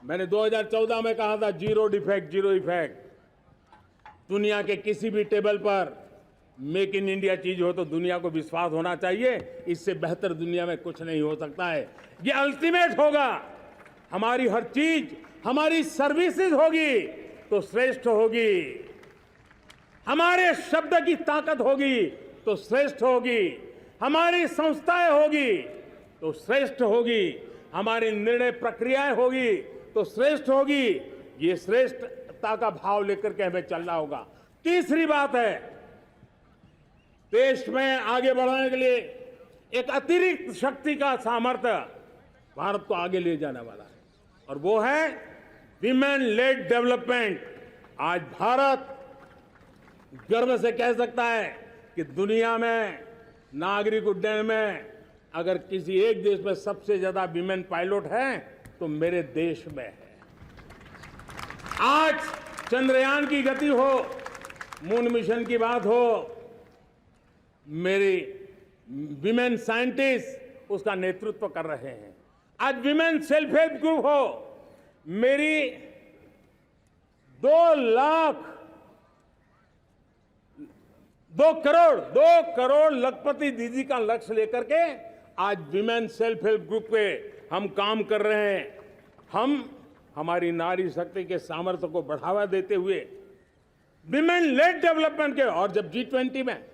Speaker 1: मैंने 2014 में कहा था जीरो डिफेक्ट, जीरो इफेक्ट। दुनिया के किसी भी टेबल पर मेक इन इंडिया चीज हो तो दुनिया को विश्वास होना चाहिए, इससे बेहतर दुनिया में कुछ नहीं हो सकता है। ये अल्टीमेट होगा। हमारी हर चीज, हमारी सर्विसेज होगी तो श्रेष्ठ होगी, हमारे शब्द की ताकत होगी तो श्रेष्ठ होगी, हमारी संस्थाएं होगी तो श्रेष्ठ होगी, हमारी निर्णय प्रक्रियाएं होगी तो श्रेष्ठ होगी। ये श्रेष्ठता का भाव लेकर के हमें चलना होगा। तीसरी बात है, देश में आगे बढ़ाने के लिए एक अतिरिक्त शक्ति का सामर्थ्य भारत को आगे ले जाने वाला है और वो है विमेन लेड डेवलपमेंट। आज भारत गर्व से कह सकता है कि दुनिया में नागरिक उड्डयन में अगर किसी एक देश में सबसे ज्यादा विमेन पायलट हैं तो मेरे देश में है। आज चंद्रयान की गति हो, मून मिशन की बात हो, मेरी विमेन साइंटिस्ट उसका नेतृत्व कर रहे हैं। आज विमेन सेल्फ हेल्प ग्रुप हो, मेरी 2 करोड़ लखपति दीदी का लक्ष्य लेकर के आज विमेन सेल्फ हेल्प ग्रुप पे हम काम कर रहे हैं। हम हमारी नारी शक्ति के सामर्थ्य को बढ़ावा देते हुए विमेन लेड डेवलपमेंट के, और जब G20 में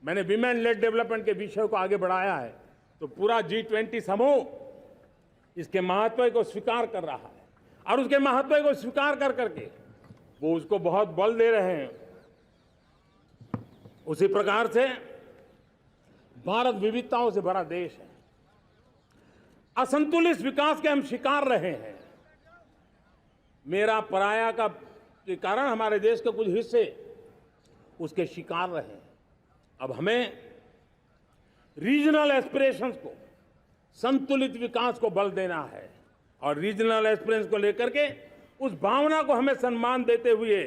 Speaker 1: मैंने विमेन लेड डेवलपमेंट के विषय को आगे बढ़ाया है तो पूरा G20 समूह इसके महत्व को स्वीकार कर रहा है और उसके महत्व को स्वीकार कर करके वो उसको बहुत बल दे रहे हैं। उसी प्रकार से भारत विविधताओं से भरा देश है। असंतुलित विकास के हम शिकार रहे हैं। मेरा पराया का के कारण हमारे देश के कुछ हिस्से उसके शिकार रहे हैं। अब हमें रीजनल एस्पिरेशंस को, संतुलित विकास को बल देना है और रीजनल एस्पिरेशंस को लेकर के उस भावना को हमें सम्मान देते हुए,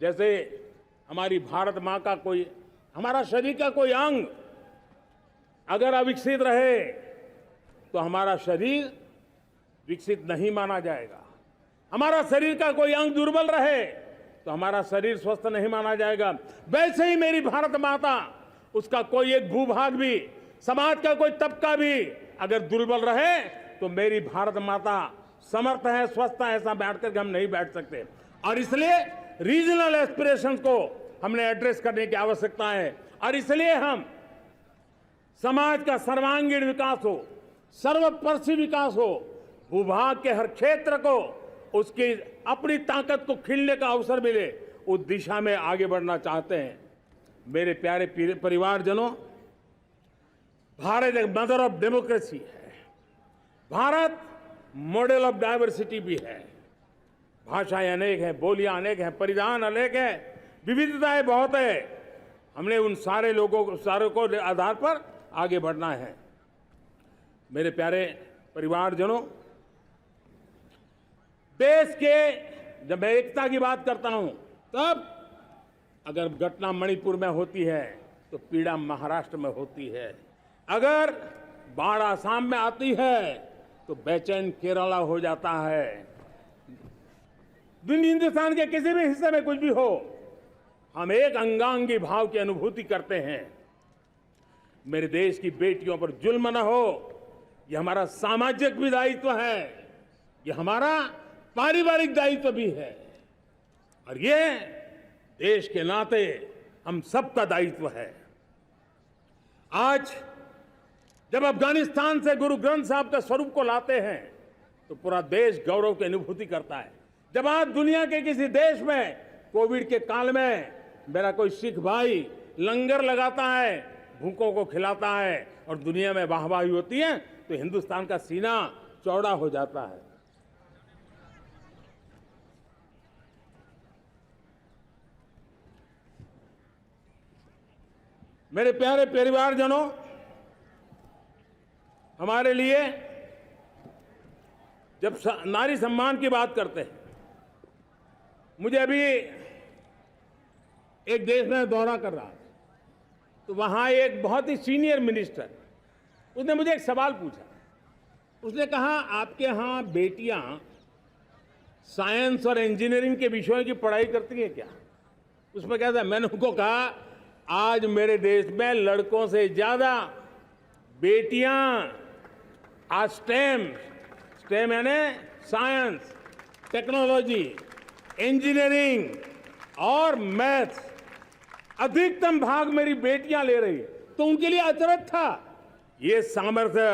Speaker 1: जैसे हमारी भारत मां का कोई, हमारा शरीर का कोई अंग अगर अविकसित रहे तो हमारा शरीर विकसित नहीं माना जाएगा। हमारा शरीर का कोई अंग दुर्बल रहे तो हमारा शरीर स्वस्थ नहीं माना जाएगा। वैसे ही मेरी भारत माता, उसका कोई एक भूभाग भी, समाज का कोई तबका भी अगर दुर्बल रहे तो मेरी भारत माता समर्थ है, स्वस्थ है, ऐसा बैठ करके हम नहीं बैठ सकते। और इसलिए रीजनल एस्पिरेशंस को हमने एड्रेस करने की आवश्यकता है और इसलिए हम समाज का सर्वांगीण विकास हो, सर्वस्पर्शी विकास हो, भूभाग के हर क्षेत्र को उसकी अपनी ताकत को खिलने का अवसर मिले, उस दिशा में आगे बढ़ना चाहते हैं। मेरे प्यारे परिवारजनों, भारत एक मदर ऑफ डेमोक्रेसी है। भारत मॉडल ऑफ डाइवर्सिटी भी है। भाषाएं अनेक हैं, बोलियां अनेक हैं, परिधान अनेक हैं, विविधताएं बहुत है। हमने उन सारे लोगों को, सारों को आधार पर आगे बढ़ना है। मेरे प्यारे परिवारजनों, देश के जब मैं एकता की बात करता हूं तब अगर घटना मणिपुर में होती है तो पीड़ा महाराष्ट्र में होती है। अगर बाढ़ आसाम में आती है तो बेचैन केरला हो जाता है। हिंदुस्तान के किसी भी हिस्से में कुछ भी हो, हम एक अंगांगी भाव की अनुभूति करते हैं। मेरे देश की बेटियों पर जुल्म न हो, यह हमारा सामाजिक भी दायित्व है, यह हमारा पारिवारिक दायित्व भी है और ये देश के नाते हम सबका दायित्व है। आज जब अफगानिस्तान से गुरु ग्रंथ साहब के स्वरूप को लाते हैं तो पूरा देश गौरव की अनुभूति करता है। जब आज दुनिया के किसी देश में कोविड के काल में मेरा कोई सिख भाई लंगर लगाता है, भूखों को खिलाता है और दुनिया में वाहवाही होती है तो हिंदुस्तान का सीना चौड़ा हो जाता है। मेरे प्यारे परिवारजनों, हमारे लिए जब नारी सम्मान की बात करते हैं, मुझे अभी एक देश में दौरा कर रहा था तो वहां एक बहुत ही सीनियर मिनिस्टर, उसने मुझे एक सवाल पूछा। उसने कहा, आपके यहां बेटियां साइंस और इंजीनियरिंग के विषयों की पढ़ाई करती हैं क्या? उसमें क्या था, मैंने उनको कहा, आज मेरे देश में लड़कों से ज्यादा बेटियां आज स्टेम यानी साइंस, टेक्नोलॉजी, इंजीनियरिंग और मैथ्स, अधिकतम भाग मेरी बेटियां ले रही है। तो उनके लिए अचरज था। ये सामर्थ्य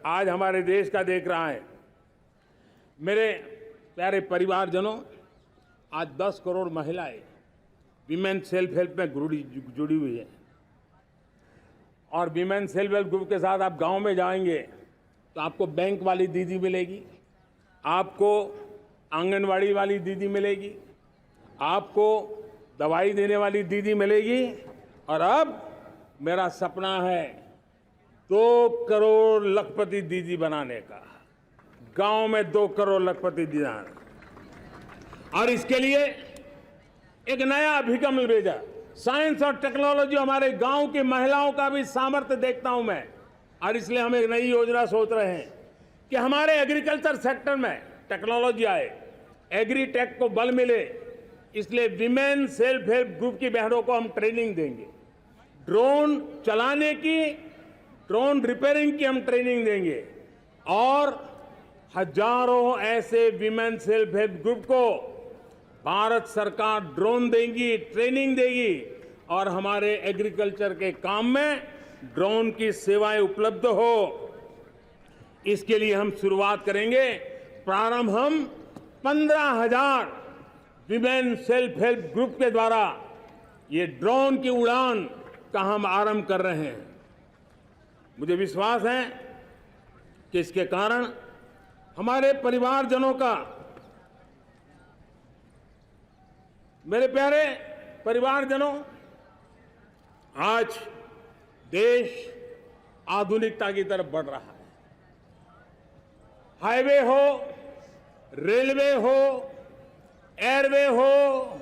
Speaker 1: आज हमारे देश का देख रहा है। मेरे प्यारे परिवारजनों, आज 10 करोड़ महिलाएं विमेन सेल्फ हेल्प में जुड़ी हुई है। और विमेन सेल्फ हेल्प ग्रुप के साथ आप गांव में जाएंगे तो आपको बैंक वाली दीदी मिलेगी, आपको आंगनवाड़ी वाली दीदी मिलेगी, आपको दवाई देने वाली दीदी मिलेगी। और अब मेरा सपना है 2 करोड़ लखपति दीदी बनाने का, गांव में 2 करोड़ लखपति दीदी। और इसके लिए एक नया अभिगम भेजा, साइंस और टेक्नोलॉजी। हमारे गांव की महिलाओं का भी सामर्थ्य देखता हूं मैं, और इसलिए हम एक नई योजना सोच रहे हैं कि हमारे एग्रीकल्चर सेक्टर में टेक्नोलॉजी आए, एग्रीटेक को बल मिले। इसलिए विमेन सेल्फ हेल्प ग्रुप की बहनों को हम ट्रेनिंग देंगे, ड्रोन चलाने की, ड्रोन रिपेयरिंग की हम ट्रेनिंग देंगे, और हजारों ऐसे विमेन सेल्फ हेल्प ग्रुप को भारत सरकार ड्रोन देगी, ट्रेनिंग देगी, और हमारे एग्रीकल्चर के काम में ड्रोन की सेवाएं उपलब्ध हो। इसके लिए हम शुरुआत करेंगे। प्रारंभ हम 15,000 विमेन सेल्फ हेल्प ग्रुप के द्वारा ये ड्रोन की उड़ान का हम आरंभ कर रहे हैं। मुझे विश्वास है कि इसके कारण हमारे परिवारजनों का, मेरे प्यारे परिवारजनों, आज देश आधुनिकता की तरफ बढ़ रहा है। हाईवे हो, रेलवे हो, एयरवे हो,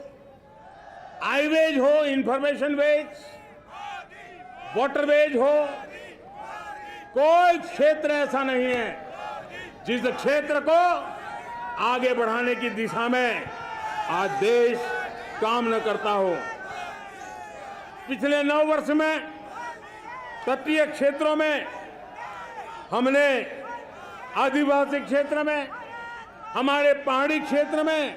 Speaker 1: हाईवेज हो, इंफॉर्मेशन वेज, वाटरवेज हो, कोई क्षेत्र ऐसा नहीं है जिस क्षेत्र को आगे बढ़ाने की दिशा में आज देश काम न करता हो। पिछले 9 वर्ष में तटीय क्षेत्रों में हमने, आदिवासी क्षेत्र में, हमारे पहाड़ी क्षेत्र में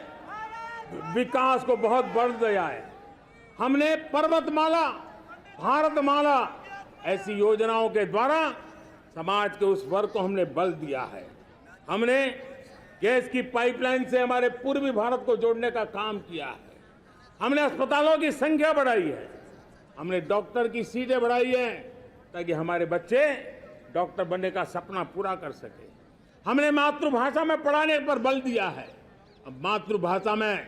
Speaker 1: विकास को बहुत बल दिया है। हमने पर्वतमाला, भारतमाला ऐसी योजनाओं के द्वारा समाज के उस वर्ग को हमने बल दिया है। हमने गैस की पाइपलाइन से हमारे पूर्वी भारत को जोड़ने का काम किया है। हमने अस्पतालों की संख्या बढ़ाई है, हमने डॉक्टर की सीटें बढ़ाई है ताकि हमारे बच्चे डॉक्टर बनने का सपना पूरा कर सके। हमने मातृभाषा में पढ़ाने पर बल दिया है, अब मातृभाषा में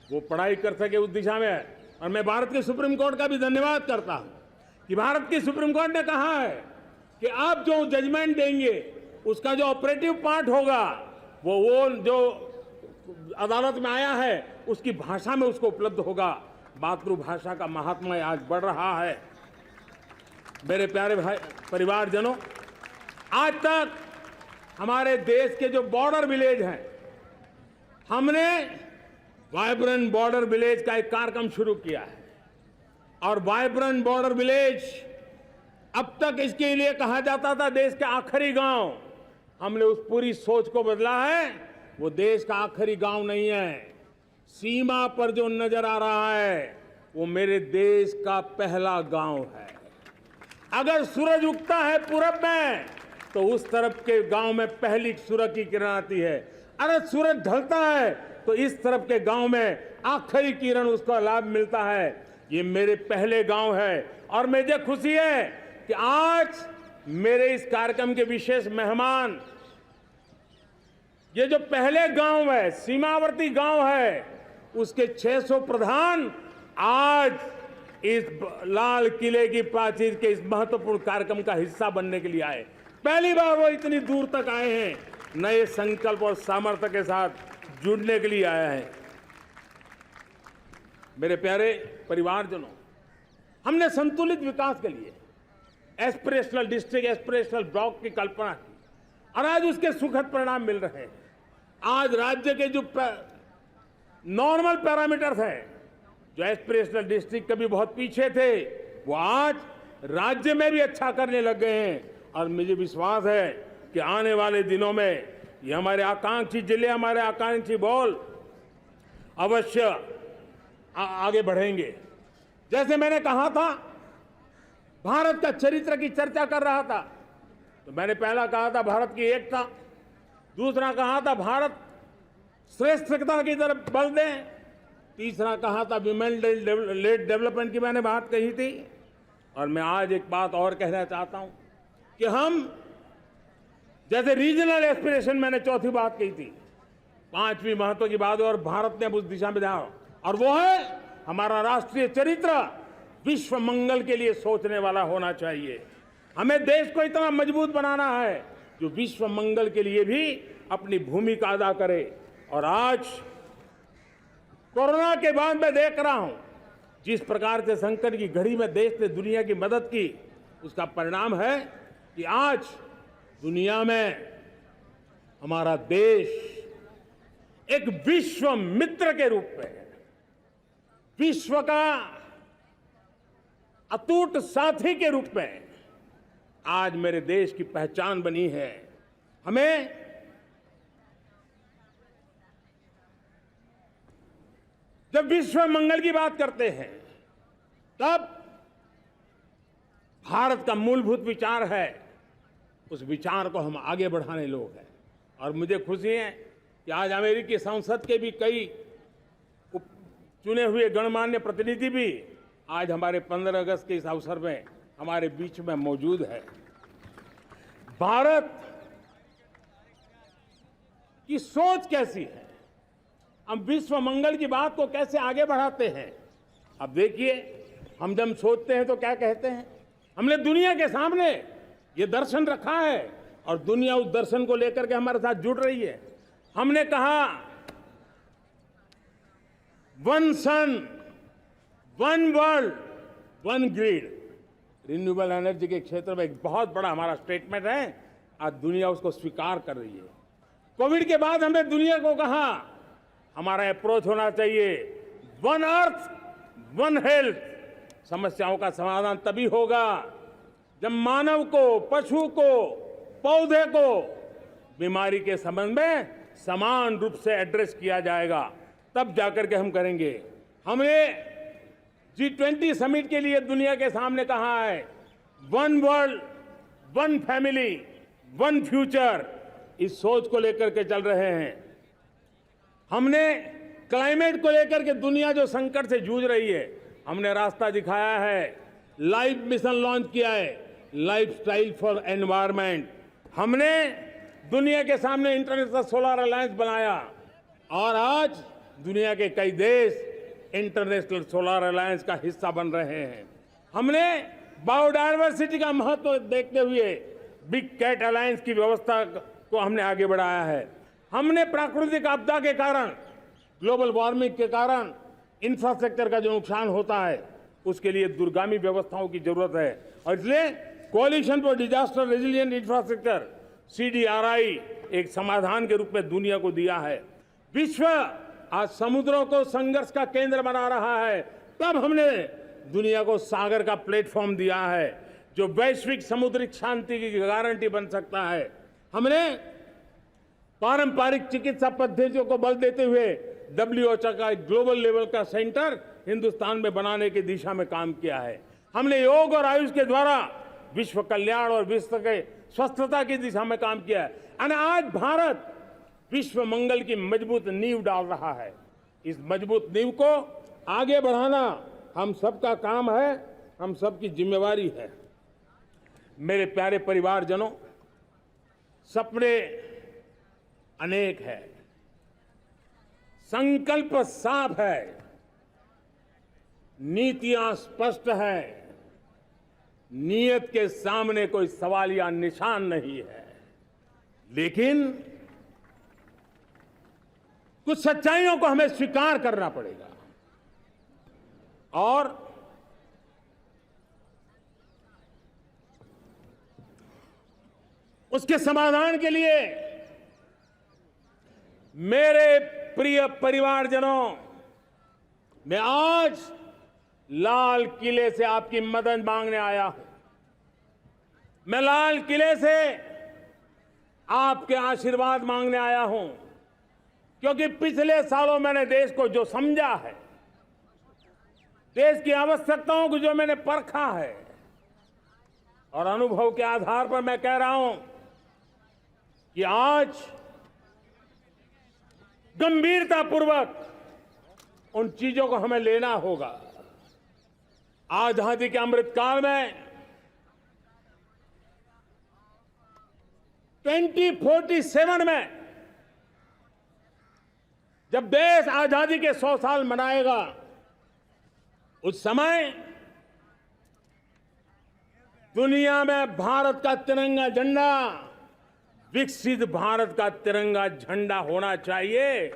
Speaker 1: वो पढ़ाई कर सके उस दिशा में। और मैं भारत के सुप्रीम कोर्ट का भी धन्यवाद करता हूं कि भारत की सुप्रीम कोर्ट ने कहा है कि आप जो जजमेंट देंगे उसका जो ऑपरेटिव पार्ट होगा वो जो अदालत में आया है उसकी भाषा में उसको उपलब्ध होगा। मातृभाषा का महात्म्य आज बढ़ रहा है। मेरे प्यारे भाई परिवारजनों, आज तक हमारे देश के जो बॉर्डर विलेज हैं, हमने वाइब्रेंट बॉर्डर विलेज का एक कार्यक्रम शुरू किया है। और वाइब्रेंट बॉर्डर विलेज, अब तक इसके लिए कहा जाता था देश के आखिरी गांव। हमने उस पूरी सोच को बदला है, वो देश का आखिरी गांव नहीं है। सीमा पर जो नजर आ रहा है वो मेरे देश का पहला गांव है। अगर सूरज उगता है पूरब में तो उस तरफ के गांव में पहली सूरज की किरण आती है। अगर सूरज ढलता है तो इस तरफ के गांव में आखिरी किरण उसका लाभ मिलता है। ये मेरे पहले गांव है और मुझे खुशी है कि आज मेरे इस कार्यक्रम के विशेष मेहमान, ये जो पहले गांव है, सीमावर्ती गांव है, उसके 600 प्रधान आज इस लाल किले की प्राचीर के इस महत्वपूर्ण कार्यक्रम का हिस्सा बनने के लिए आए। पहली बार वो इतनी दूर तक आए हैं, नए संकल्प और सामर्थ्य के साथ जुड़ने के लिए आए हैं। मेरे प्यारे परिवारजनों, हमने संतुलित विकास के लिए एस्पिरेशनल डिस्ट्रिक्ट, एस्पिरेशनल ब्लॉक की कल्पना की और आज उसके सुखद परिणाम मिल रहे हैं। आज राज्य के जो नॉर्मल पैरामीटर्स हैं, जो एस्पिरेशनल डिस्ट्रिक्ट कभी बहुत पीछे थे, वो आज राज्य में भी अच्छा करने लग गए हैं। और मुझे विश्वास है कि आने वाले दिनों में ये हमारे आकांक्षी जिले, हमारे आकांक्षी बॉल अवश्य आगे बढ़ेंगे। जैसे मैंने कहा था, भारत का चरित्र की चर्चा कर रहा था, तो मैंने पहला कहा था भारत की एकता, दूसरा कहा था भारत श्रेष्ठता की तरफ बल दें, तीसरा कहा था विमेन लेड डेवलपमेंट की मैंने बात कही थी, और मैं आज एक बात और कहना चाहता हूं कि हम जैसे रीजनल एस्पिरेशन, मैंने चौथी बात कही थी, पांचवी महत्व की बात, और भारत ने उस दिशा में ध्यान, और वो है हमारा राष्ट्रीय चरित्र विश्व मंगल के लिए सोचने वाला होना चाहिए। हमें देश को इतना मजबूत बनाना है जो विश्व मंगल के लिए भी अपनी भूमिका अदा करे। और आज कोरोना के बाद मैं देख रहा हूं जिस प्रकार से संकट की घड़ी में देश ने दुनिया की मदद की, उसका परिणाम है कि आज दुनिया में हमारा देश एक विश्व मित्र के रूप में, विश्व का अटूट साथी के रूप में आज मेरे देश की पहचान बनी है। हमें जब विश्व मंगल की बात करते हैं तब भारत का मूलभूत विचार है, उस विचार को हम आगे बढ़ाने लोग हैं। और मुझे खुशी है कि आज अमेरिकी संसद के भी कई चुने हुए गणमान्य प्रतिनिधि भी आज हमारे 15 अगस्त के इस अवसर में हमारे बीच में मौजूद है। भारत की सोच कैसी है, हम विश्व मंगल की बात को कैसे आगे बढ़ाते हैं। अब देखिए, हम जब सोचते हैं तो क्या कहते हैं, हमने दुनिया के सामने ये दर्शन रखा है और दुनिया उस दर्शन को लेकर के हमारे साथ जुड़ रही है। हमने कहा one sun, one world, one grid. Renewable energy के क्षेत्र में एक बहुत बड़ा हमारा स्टेटमेंट है, आज दुनिया उसको स्वीकार कर रही है। कोविड के बाद हमने दुनिया को कहा हमारा अप्रोच होना चाहिए वन अर्थ, वन हेल्थ। समस्याओं का समाधान तभी होगा जब मानव को, पशु को, पौधे को बीमारी के संबंध में समान रूप से एड्रेस किया जाएगा, तब जाकर के हम करेंगे। हमने G20 समिट के लिए दुनिया के सामने कहा है one world, one family, one future. इस सोच को लेकर के चल रहे हैं। हमने क्लाइमेट को लेकर के दुनिया जो संकट से जूझ रही है, हमने रास्ता दिखाया है, लाइफ मिशन लॉन्च किया है, लाइफस्टाइल फॉर एनवायरनमेंट। हमने दुनिया के सामने इंटरनेशनल सोलर अलायंस बनाया और आज दुनिया के कई देश इंटरनेशनल सोलर अलायंस का हिस्सा बन रहे हैं। हमने बायोडायवर्सिटी का महत्व देखते हुए बिग कैट अलायंस की व्यवस्था को हमने आगे बढ़ाया है। हमने प्राकृतिक आपदा के कारण, ग्लोबल वार्मिंग के कारण इंफ्रास्ट्रक्चर का जो नुकसान होता है, उसके लिए दूरगामी व्यवस्थाओं की जरूरत है। और इसलिए coalition for disaster resilient infrastructure, CDRI, एक समाधान के रूप में दुनिया को दिया है। विश्व आज समुद्रों को संघर्ष का केंद्र बना रहा है, तब हमने दुनिया को सागर का प्लेटफॉर्म दिया है जो वैश्विक समुद्री शांति की गारंटी बन सकता है। हमने पारंपरिक चिकित्सा पद्धतियों को बल देते हुए WHO का एक ग्लोबल लेवल का सेंटर हिंदुस्तान में बनाने की दिशा में काम किया है। हमने योग और आयुष के द्वारा विश्व कल्याण और विश्व के स्वस्थता की दिशा में काम किया है। और आज भारत विश्व मंगल की मजबूत नींव डाल रहा है। इस मजबूत नींव को आगे बढ़ाना हम सबका काम है, हम सबकी जिम्मेवारी है। मेरे प्यारे परिवारजनों, सपने अनेक है, संकल्प साफ है, नीतियां स्पष्ट है, नियत के सामने कोई सवाल या निशान नहीं है। लेकिन कुछ सच्चाइयों को हमें स्वीकार करना पड़ेगा और उसके समाधान के लिए मेरे प्रिय परिवारजनों, मैं आज लाल किले से आपकी मदद मांगने आया हूं। मैं लाल किले से आपके आशीर्वाद मांगने आया हूं, क्योंकि पिछले सालों मैंने देश को जो समझा है, देश की आवश्यकताओं को जो मैंने परखा है, और अनुभव के आधार पर मैं कह रहा हूं कि आज गंभीरतापूर्वक उन चीजों को हमें लेना होगा। आजादी के अमृतकाल में 2047 में जब देश आजादी के 100 साल मनाएगा, उस समय दुनिया में भारत का तिरंगा झंडा विकसित भारत का तिरंगा झंडा होना चाहिए।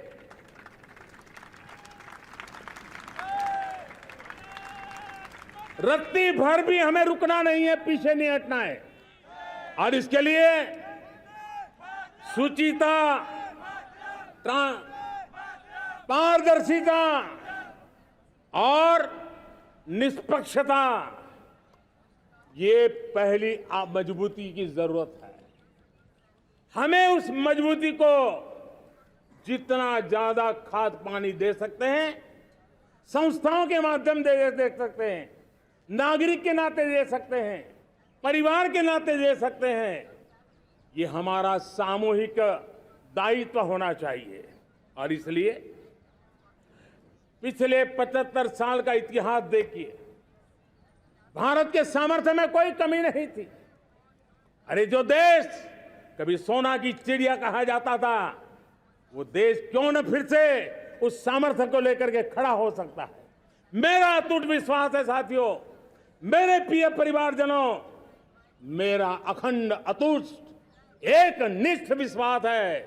Speaker 1: रत्ती भर भी हमें रुकना नहीं है, पीछे नहीं हटना है। और इसके लिए शुचिता, पारदर्शिता और निष्पक्षता, ये पहली मजबूती की जरूरत है। हमें उस मजबूती को जितना ज्यादा खाद पानी दे सकते हैं, संस्थाओं के माध्यम से दे सकते हैं, नागरिक के नाते दे सकते हैं, परिवार के नाते दे सकते हैं, ये हमारा सामूहिक दायित्व होना चाहिए। और इसलिए पिछले 75 साल का इतिहास देखिए, भारत के सामर्थ्य में कोई कमी नहीं थी। अरे जो देश कभी सोना की चिड़िया कहा जाता था, वो देश क्यों न फिर से उस सामर्थ्य को लेकर के खड़ा हो सकता है। मेरा अटूट विश्वास है साथियों, मेरे प्रिय परिवारजनों, मेरा अखंड अटूट एक निष्ठ विश्वास है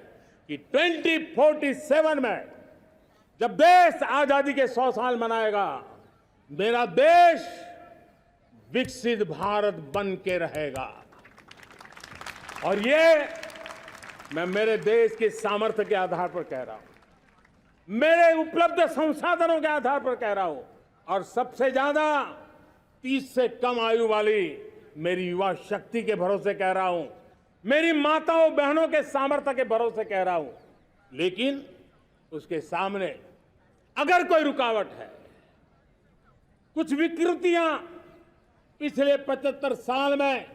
Speaker 1: कि 2047 में जब देश आजादी के 100 साल मनाएगा, मेरा देश विकसित भारत बन के रहेगा। और ये मैं मेरे देश के सामर्थ्य के आधार पर कह रहा हूं, मेरे उपलब्ध संसाधनों के आधार पर कह रहा हूं, और सबसे ज्यादा 30 से कम आयु वाली मेरी युवा शक्ति के भरोसे कह रहा हूं, मेरी माताओं बहनों के सामर्थ्य के भरोसे कह रहा हूं। लेकिन उसके सामने अगर कोई रुकावट है, कुछ विकृतियां पिछले 75 साल में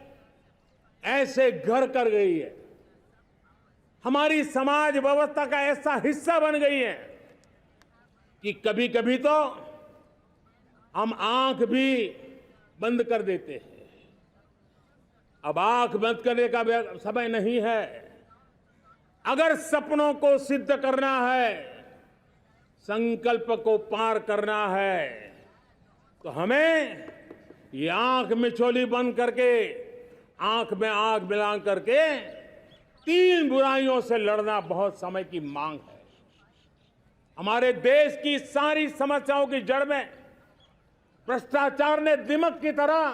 Speaker 1: ऐसे घर कर गई है, हमारी समाज व्यवस्था का ऐसा हिस्सा बन गई है कि कभी कभी तो हम आंख भी बंद कर देते हैं। अब आंख बंद करने का समय नहीं है। अगर सपनों को सिद्ध करना है, संकल्प को पार करना है, तो हमें ये आंख मिचौली बंद करके, आंख में आंख मिला करके 3 बुराइयों से लड़ना बहुत समय की मांग है। हमारे देश की सारी समस्याओं की जड़ में भ्रष्टाचार ने दिमक की तरह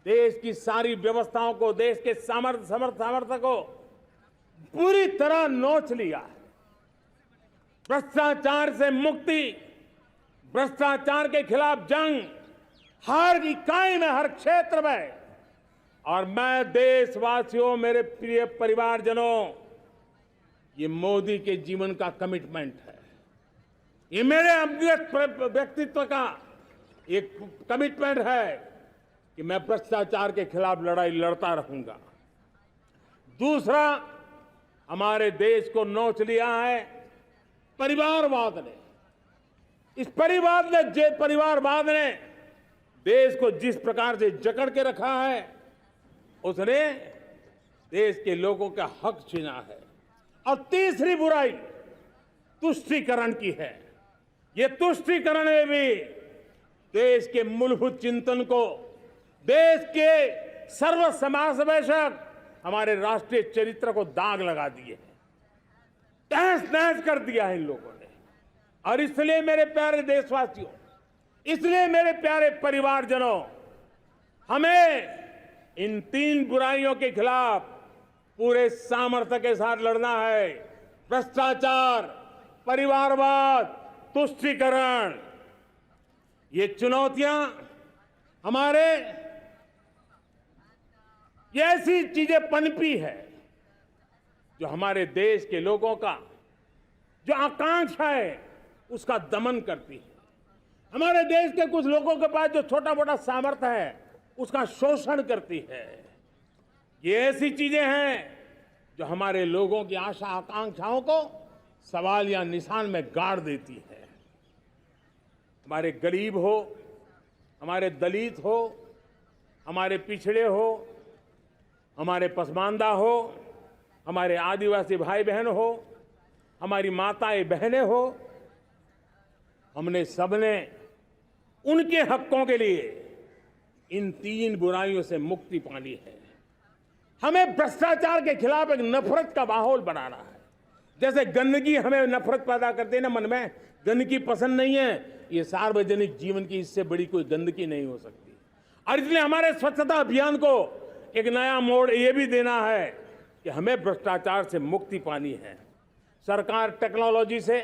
Speaker 1: देश की सारी व्यवस्थाओं को, देश के सामर्थ्य को पूरी तरह नोच लिया है। भ्रष्टाचार से मुक्ति, भ्रष्टाचार के खिलाफ जंग हर इकाई में, हर क्षेत्र में। और मैं देशवासियों, मेरे प्रिय परिवारजनों, ये मोदी के जीवन का कमिटमेंट है। ये मेरे व्यक्तित्व का एक कमिटमेंट है कि मैं भ्रष्टाचार के खिलाफ लड़ाई लड़ता रहूंगा। दूसरा, हमारे देश को नोच लिया है परिवारवाद ने। इस परिवारवाद ने देश को जिस प्रकार से जकड़ के रखा है, उसने देश के लोगों का हक छीना है। और तीसरी बुराई तुष्टीकरण की है। ये तुष्टीकरण में भी देश के मूलभूत चिंतन को, देश के सर्व समावेशक हमारे राष्ट्रीय चरित्र को दाग लगा दिए हैं, तहस नहस कर दिया है इन लोगों ने। और इसलिए मेरे प्यारे देशवासियों, इसलिए मेरे प्यारे परिवारजनों, हमें इन 3 बुराइयों के खिलाफ पूरे सामर्थ्य के साथ लड़ना है। भ्रष्टाचार, परिवारवाद, तुष्टीकरण, ये चुनौतियां हमारे, ये ऐसी चीजें पनपी है जो हमारे देश के लोगों का जो आकांक्षा है उसका दमन करती है। हमारे देश के कुछ लोगों के पास जो छोटा मोटा सामर्थ्य है उसका शोषण करती है। ये ऐसी चीजें हैं जो हमारे लोगों की आशा आकांक्षाओं को सवाल या निशान में गाड़ देती है। हमारे गरीब हो, हमारे दलित हो, हमारे पिछड़े हो, हमारे पसमानदा हो, हमारे आदिवासी भाई बहन हो, हमारी माताएं बहनें हो, हमने सबने उनके हकों के लिए इन 3 बुराइयों से मुक्ति पानी है। हमें भ्रष्टाचार के खिलाफ एक नफरत का माहौल बनाना है। जैसे गंदगी हमें नफरत पैदा करती है ना मन में, गंदगी पसंद नहीं है, ये सार्वजनिक जीवन की इससे बड़ी कोई गंदगी नहीं हो सकती। और इसलिए हमारे स्वच्छता अभियान को एक नया मोड़ ये भी देना है कि हमें भ्रष्टाचार से मुक्ति पानी है। सरकार टेक्नोलॉजी से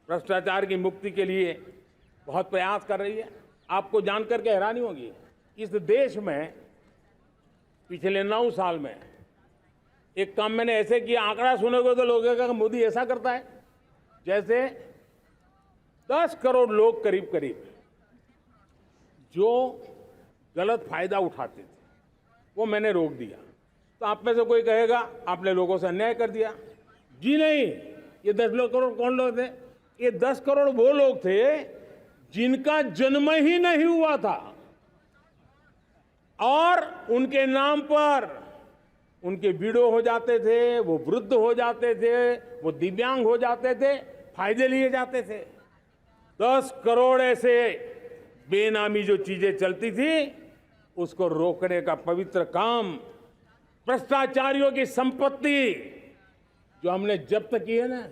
Speaker 1: भ्रष्टाचार की मुक्ति के लिए बहुत प्रयास कर रही है। आपको जानकर के हैरानी होगी, इस देश में पिछले 9 साल में एक काम मैंने ऐसे किया, आंकड़ा सुनोगे तो लोग कहेंगे मोदी ऐसा करता है, जैसे 10 करोड़ लोग करीब करीब जो गलत फायदा उठाते थे वो मैंने रोक दिया। तो आप में से कोई कहेगा आपने लोगों से अन्याय कर दिया। जी नहीं, ये 10 करोड़ कौन लोग थे? ये 10 करोड़ वो लोग थे जिनका जन्म ही नहीं हुआ था और उनके नाम पर उनके विडो हो जाते थे, वो वृद्ध हो जाते थे, वो दिव्यांग हो जाते थे, फायदे लिए जाते थे। 10 करोड़ ऐसे बेनामी जो चीजें चलती थी उसको रोकने का पवित्र काम, भ्रष्टाचारियों की संपत्ति जो हमने जब्त की है ना,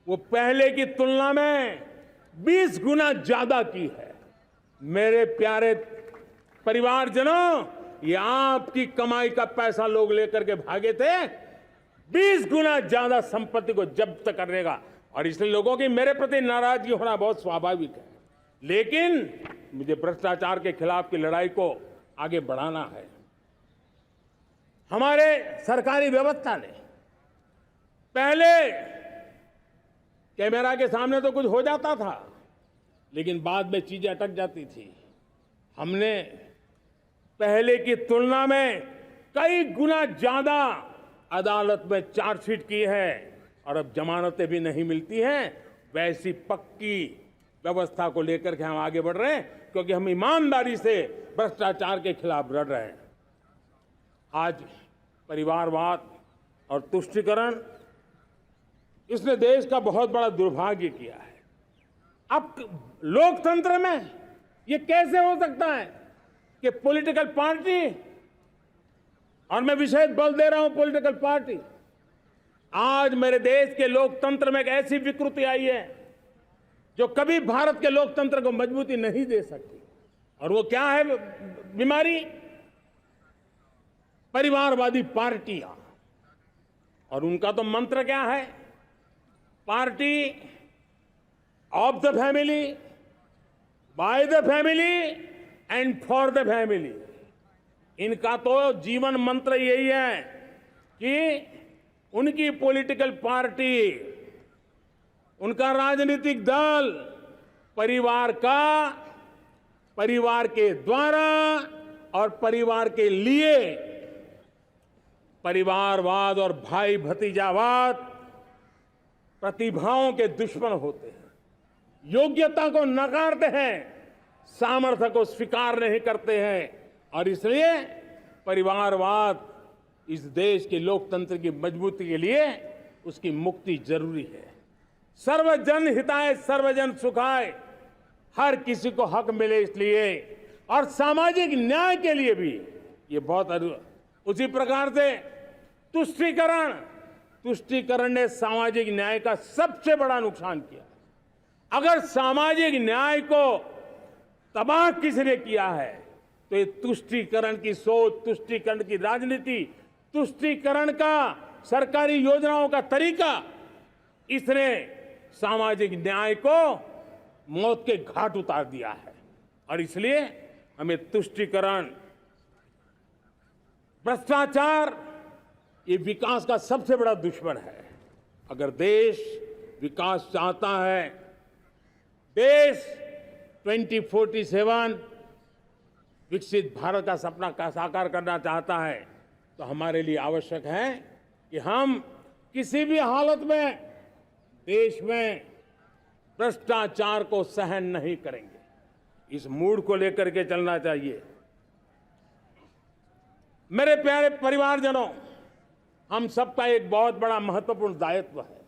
Speaker 1: वो पहले की तुलना में 20 गुना ज्यादा की है। मेरे प्यारे परिवारजनों, ये आपकी कमाई का पैसा लोग लेकर के भागे थे, 20 गुना ज्यादा संपत्ति को जब्त करने का। और इसलिए लोगों की मेरे प्रति नाराजगी होना बहुत स्वाभाविक है, लेकिन मुझे भ्रष्टाचार के खिलाफ की लड़ाई को आगे बढ़ाना है। हमारे सरकारी व्यवस्था ने पहले कैमरा के सामने तो कुछ हो जाता था, लेकिन बाद में चीजें अटक जाती थी। हमने पहले की तुलना में कई गुना ज्यादा अदालत में चार्जशीट की है और अब जमानतें भी नहीं मिलती हैं। वैसी पक्की व्यवस्था को लेकर के हम आगे बढ़ रहे हैं, क्योंकि हम ईमानदारी से भ्रष्टाचार के खिलाफ लड़ रहे हैं। आज परिवारवाद और तुष्टीकरण, इसने देश का बहुत बड़ा दुर्भाग्य किया है। अब लोकतंत्र में ये कैसे हो सकता है कि पॉलिटिकल पार्टी, और मैं विशेष बल दे रहा हूं पॉलिटिकल पार्टी, आज मेरे देश के लोकतंत्र में एक ऐसी विकृति आई है जो कभी भारत के लोकतंत्र को मजबूती नहीं दे सकती। और वो क्या है बीमारी? परिवारवादी पार्टियां। और उनका तो मंत्र क्या है? Party of the family, by the family and for the family. इनका तो जीवन मंत्र यही है कि उनकी पॉलिटिकल पार्टी, उनका राजनीतिक दल परिवार का, परिवार के द्वारा और परिवार के लिए, परिवारवाद और भाई भतीजावाद प्रतिभाओं के दुश्मन होते हैं, योग्यता को नकारते हैं, सामर्थ्य को स्वीकार नहीं करते हैं। और इसलिए परिवारवाद इस देश के लोकतंत्र की मजबूती के लिए उसकी मुक्ति जरूरी है। सर्वजन हिताय सर्वजन सुखाय, हर किसी को हक मिले इसलिए, और सामाजिक न्याय के लिए भी ये बहुत। उसी प्रकार से तुष्टीकरण ने सामाजिक न्याय का सबसे बड़ा नुकसान किया। अगर सामाजिक न्याय को तबाह किसने किया है तो ये तुष्टीकरण की सोच, तुष्टीकरण की राजनीति, तुष्टीकरण का सरकारी योजनाओं का तरीका, इसने सामाजिक न्याय को मौत के घाट उतार दिया है। और इसलिए हमें तुष्टीकरण, भ्रष्टाचार, ये विकास का सबसे बड़ा दुश्मन है। अगर देश विकास चाहता है, देश 2047 विकसित भारत का सपना का साकार करना चाहता है, तो हमारे लिए आवश्यक है कि हम किसी भी हालत में देश में भ्रष्टाचार को सहन नहीं करेंगे। इस मूड को लेकर के चलना चाहिए। मेरे प्यारे परिवारजनों, हम सबका एक बहुत बड़ा महत्वपूर्ण दायित्व है।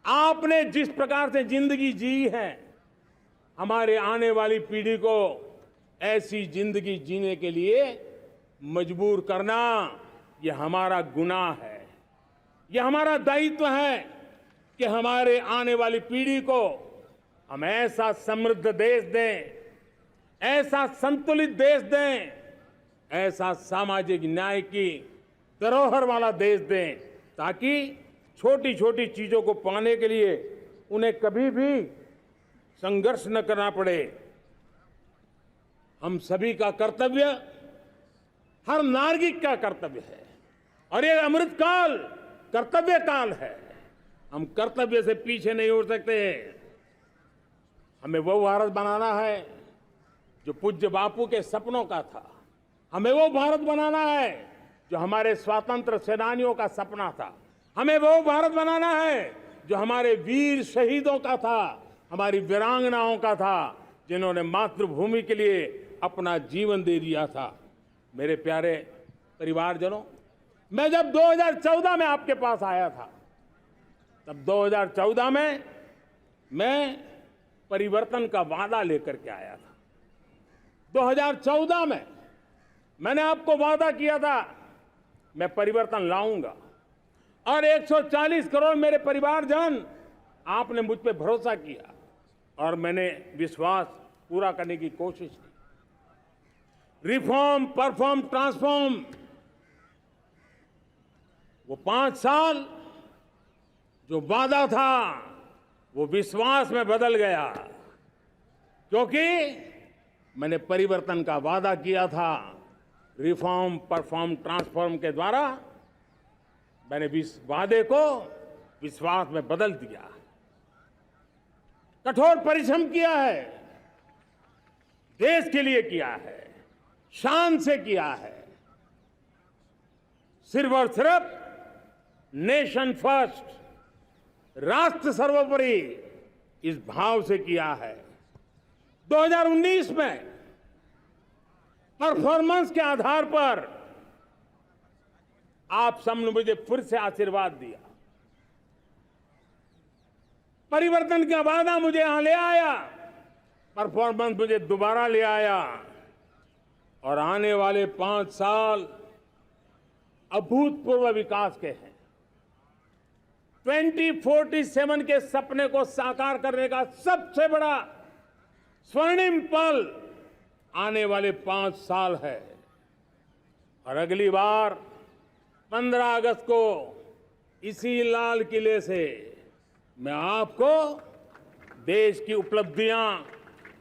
Speaker 1: आपने जिस प्रकार से जिंदगी जी है, हमारे आने वाली पीढ़ी को ऐसी जिंदगी जीने के लिए मजबूर करना, यह हमारा गुनाह है। यह हमारा दायित्व है कि हमारे आने वाली पीढ़ी को हम ऐसा समृद्ध देश दें, ऐसा संतुलित देश दें, ऐसा सामाजिक न्याय की धरोहर वाला देश दें, ताकि छोटी छोटी चीजों को पाने के लिए उन्हें कभी भी संघर्ष न करना पड़े। हम सभी का कर्तव्य, हर नागरिक का कर्तव्य है, और ये अमृत काल कर्तव्य काल है। हम कर्तव्य से पीछे नहीं उठ सकते। हमें वो भारत बनाना है जो पूज्य बापू के सपनों का था। हमें वो भारत बनाना है जो हमारे स्वतंत्र सेनानियों का सपना था। हमें वो भारत बनाना है जो हमारे वीर शहीदों का था, हमारी वीरांगनाओं का था, जिन्होंने मातृभूमि के लिए अपना जीवन दे दिया था। मेरे प्यारे परिवारजनों, मैं जब 2014 में आपके पास आया था, तब 2014 में मैं परिवर्तन का वादा लेकर के आया था। 2014 में मैंने आपको वादा किया था, मैं परिवर्तन लाऊंगा, और 140 करोड़ मेरे परिवारजन, आपने मुझ पे भरोसा किया और मैंने विश्वास पूरा करने की कोशिश की। रिफॉर्म, परफॉर्म, ट्रांसफॉर्म, वो 5 साल जो वादा था वो विश्वास में बदल गया, क्योंकि मैंने परिवर्तन का वादा किया था। रिफॉर्म, परफॉर्म, ट्रांसफॉर्म के द्वारा मैंने इस वादे को विश्वास में बदल दिया। कठोर परिश्रम किया है, देश के लिए किया है, शान से किया है, सिर्फ और सिर्फ नेशन फर्स्ट, राष्ट्र सर्वोपरि, इस भाव से किया है। 2019 में परफॉर्मेंस के आधार पर आप सबने मुझे फिर से आशीर्वाद दिया। परिवर्तन का वादा मुझे यहां ले आया, परफॉर्मेंस मुझे दोबारा ले आया, और आने वाले 5 साल अभूतपूर्व विकास के हैं। 2047 के सपने को साकार करने का सबसे बड़ा स्वर्णिम पल आने वाले 5 साल है। और अगली बार 15 अगस्त को इसी लाल किले से मैं आपको देश की उपलब्धियां,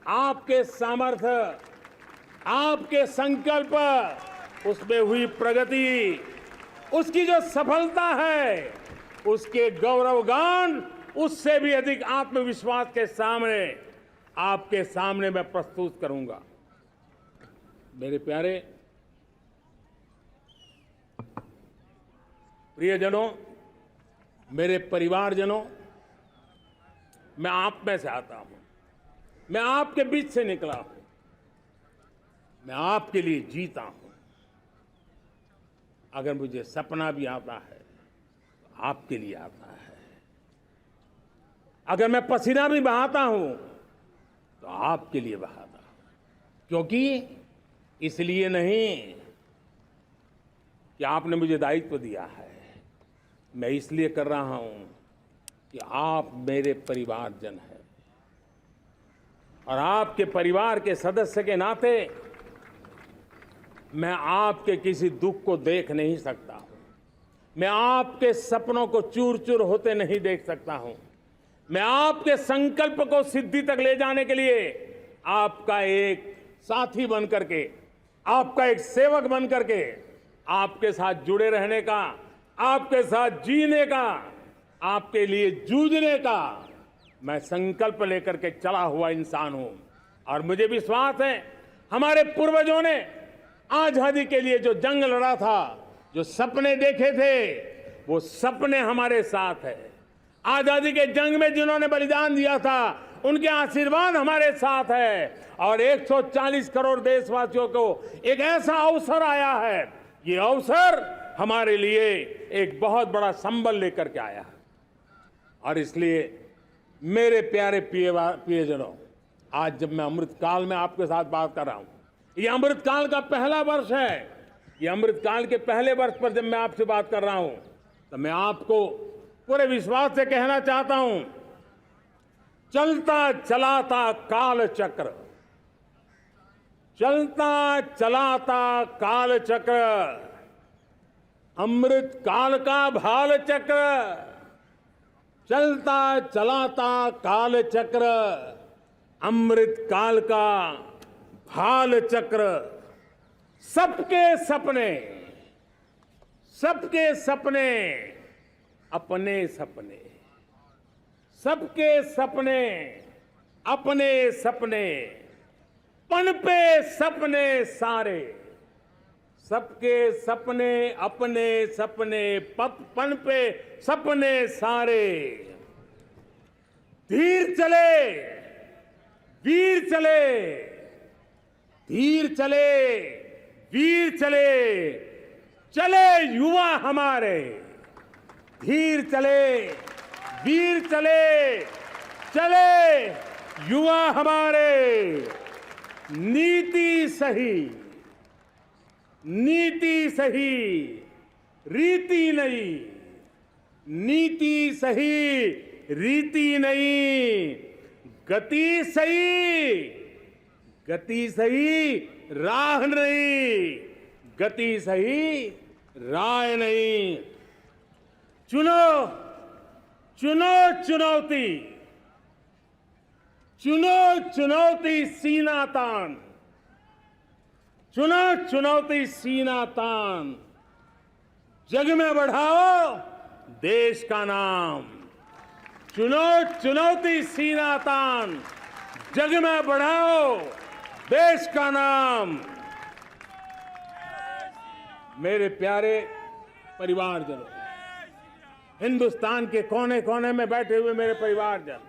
Speaker 1: आपके सामर्थ्य, आपके संकल्प, उसमें हुई प्रगति, उसकी जो सफलता है, उसके गौरवगान, उससे भी अधिक आत्मविश्वास के सामने, आपके सामने मैं प्रस्तुत करूंगा। मेरे प्यारे प्रियजनों, मेरे परिवारजनों, मैं आप में से आता हूं, मैं आपके बीच से निकला हूं, मैं आपके लिए जीता हूं। अगर मुझे सपना भी आता है तो आपके लिए आता है। अगर मैं पसीना भी बहाता हूं तो आपके लिए बहाता हूं, क्योंकि इसलिए नहीं कि आपने मुझे दायित्व दिया है, मैं इसलिए कर रहा हूं कि आप मेरे परिवारजन हैं, और आपके परिवार के सदस्य के नाते मैं आपके किसी दुख को देख नहीं सकता हूं, मैं आपके सपनों को चूर चूर होते नहीं देख सकता हूं, मैं आपके संकल्प को सिद्धि तक ले जाने के लिए आपका एक साथी बन करके, आपका एक सेवक बन करके, आपके साथ जुड़े रहने का, आपके साथ जीने का, आपके लिए जूझने का मैं संकल्प लेकर के चला हुआ इंसान हूं। और मुझे विश्वास है, हमारे पूर्वजों ने आजादी के लिए जो जंग लड़ा था, जो सपने देखे थे, वो सपने हमारे साथ है। आजादी के जंग में जिन्होंने बलिदान दिया था, उनके आशीर्वाद हमारे साथ है और 140 करोड़ देशवासियों को एक ऐसा अवसर आया है। ये अवसर हमारे लिए एक बहुत बड़ा संबल लेकर के आया है और इसलिए मेरे प्यारे प्रियजनों, आज जब मैं अमृतकाल में आपके साथ बात कर रहा हूं, ये अमृतकाल का पहला वर्ष है। ये अमृतकाल के पहले वर्ष पर जब मैं आपसे बात कर रहा हूं तो मैं आपको पूरे विश्वास से कहना चाहता हूं, चलता चलाता काल चक्र, चलता चलाता काल चक्र, अमृत काल का भाल चक्र, चलता चलाता काल चक्र, अमृत काल का भाल चक्र, सबके सपने, सबके सपने अपने सपने, सबके सपने अपने सपने, पनपे सपने सारे, सबके सपने अपने सपने, पनपे सपने सारे, धीर चले वीर चले, धीर चले वीर चले, चले युवा हमारे, धीर चले वीर चले, चले युवा हमारे, नीति सही, नीति सही, रीति नहीं, नीति सही, रीति नहीं, गति सही, गति सही, राह नहीं, गति सही, राह नहीं। चुनो चुनो चुनौती, चुनो चुनौती सीना तान, चुनो चुनौती सीना तान, जग में बढ़ाओ देश का नाम, चुनो चुनौती सीना तान, जग में बढ़ाओ देश का नाम। मेरे प्यारे परिवारजनों, हिंदुस्तान के कोने कोने में बैठे हुए मेरे परिवारजन,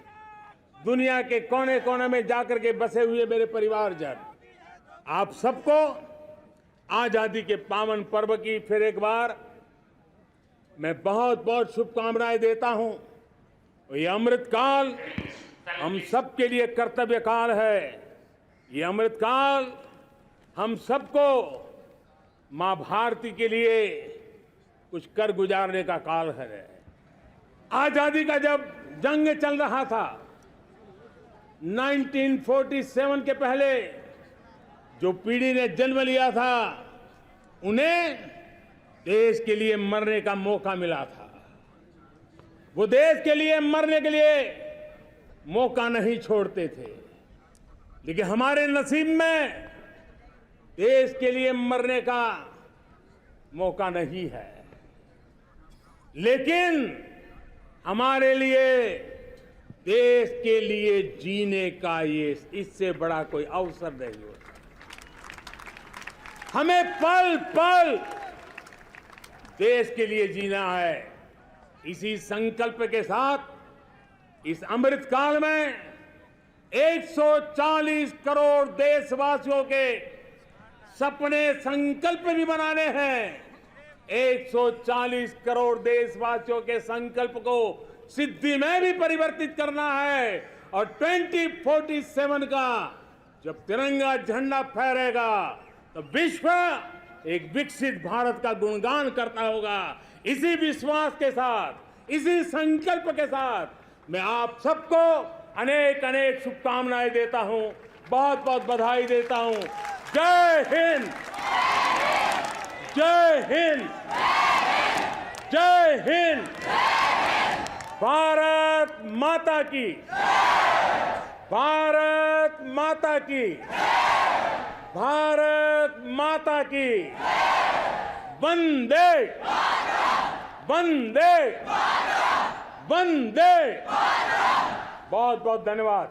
Speaker 1: दुनिया के कोने कोने में जाकर के बसे हुए मेरे परिवारजन, आप सबको आजादी के पावन पर्व की फिर एक बार मैं बहुत बहुत शुभकामनाएं देता हूं। ये अमृतकाल हम सबके लिए कर्तव्य काल है। ये अमृतकाल हम सबको मां भारती के लिए कुछ कर गुजारने का काल है। आजादी का जब जंग चल रहा था 1947 के पहले, जो पीढ़ी ने जन्म लिया था उन्हें देश के लिए मरने का मौका मिला था। वो देश के लिए मरने के लिए मौका नहीं छोड़ते थे, लेकिन हमारे नसीब में देश के लिए मरने का मौका नहीं है। लेकिन हमारे लिए देश के लिए जीने का ये इससे बड़ा कोई अवसर नहीं होता। हमें पल पल देश के लिए जीना है। इसी संकल्प के साथ इस अमृतकाल में 140 करोड़ देशवासियों के सपने संकल्प भी बनाने हैं। 140 करोड़ देशवासियों के संकल्प को सिद्धि में भी परिवर्तित करना है और 2047 का जब तिरंगा झंडा फहरेगा तो विश्व एक विकसित भारत का गुणगान करता होगा। इसी विश्वास के साथ, इसी संकल्प के साथ मैं आप सबको अनेक अनेक शुभकामनाएं देता हूं, बहुत बहुत बधाई देता हूं। जय हिंद, जय हिंद, जय हिंद। भारत माता की, भारत माता की, भारत माता की। वंदे वंदे वंदे। बहुत बहुत धन्यवाद।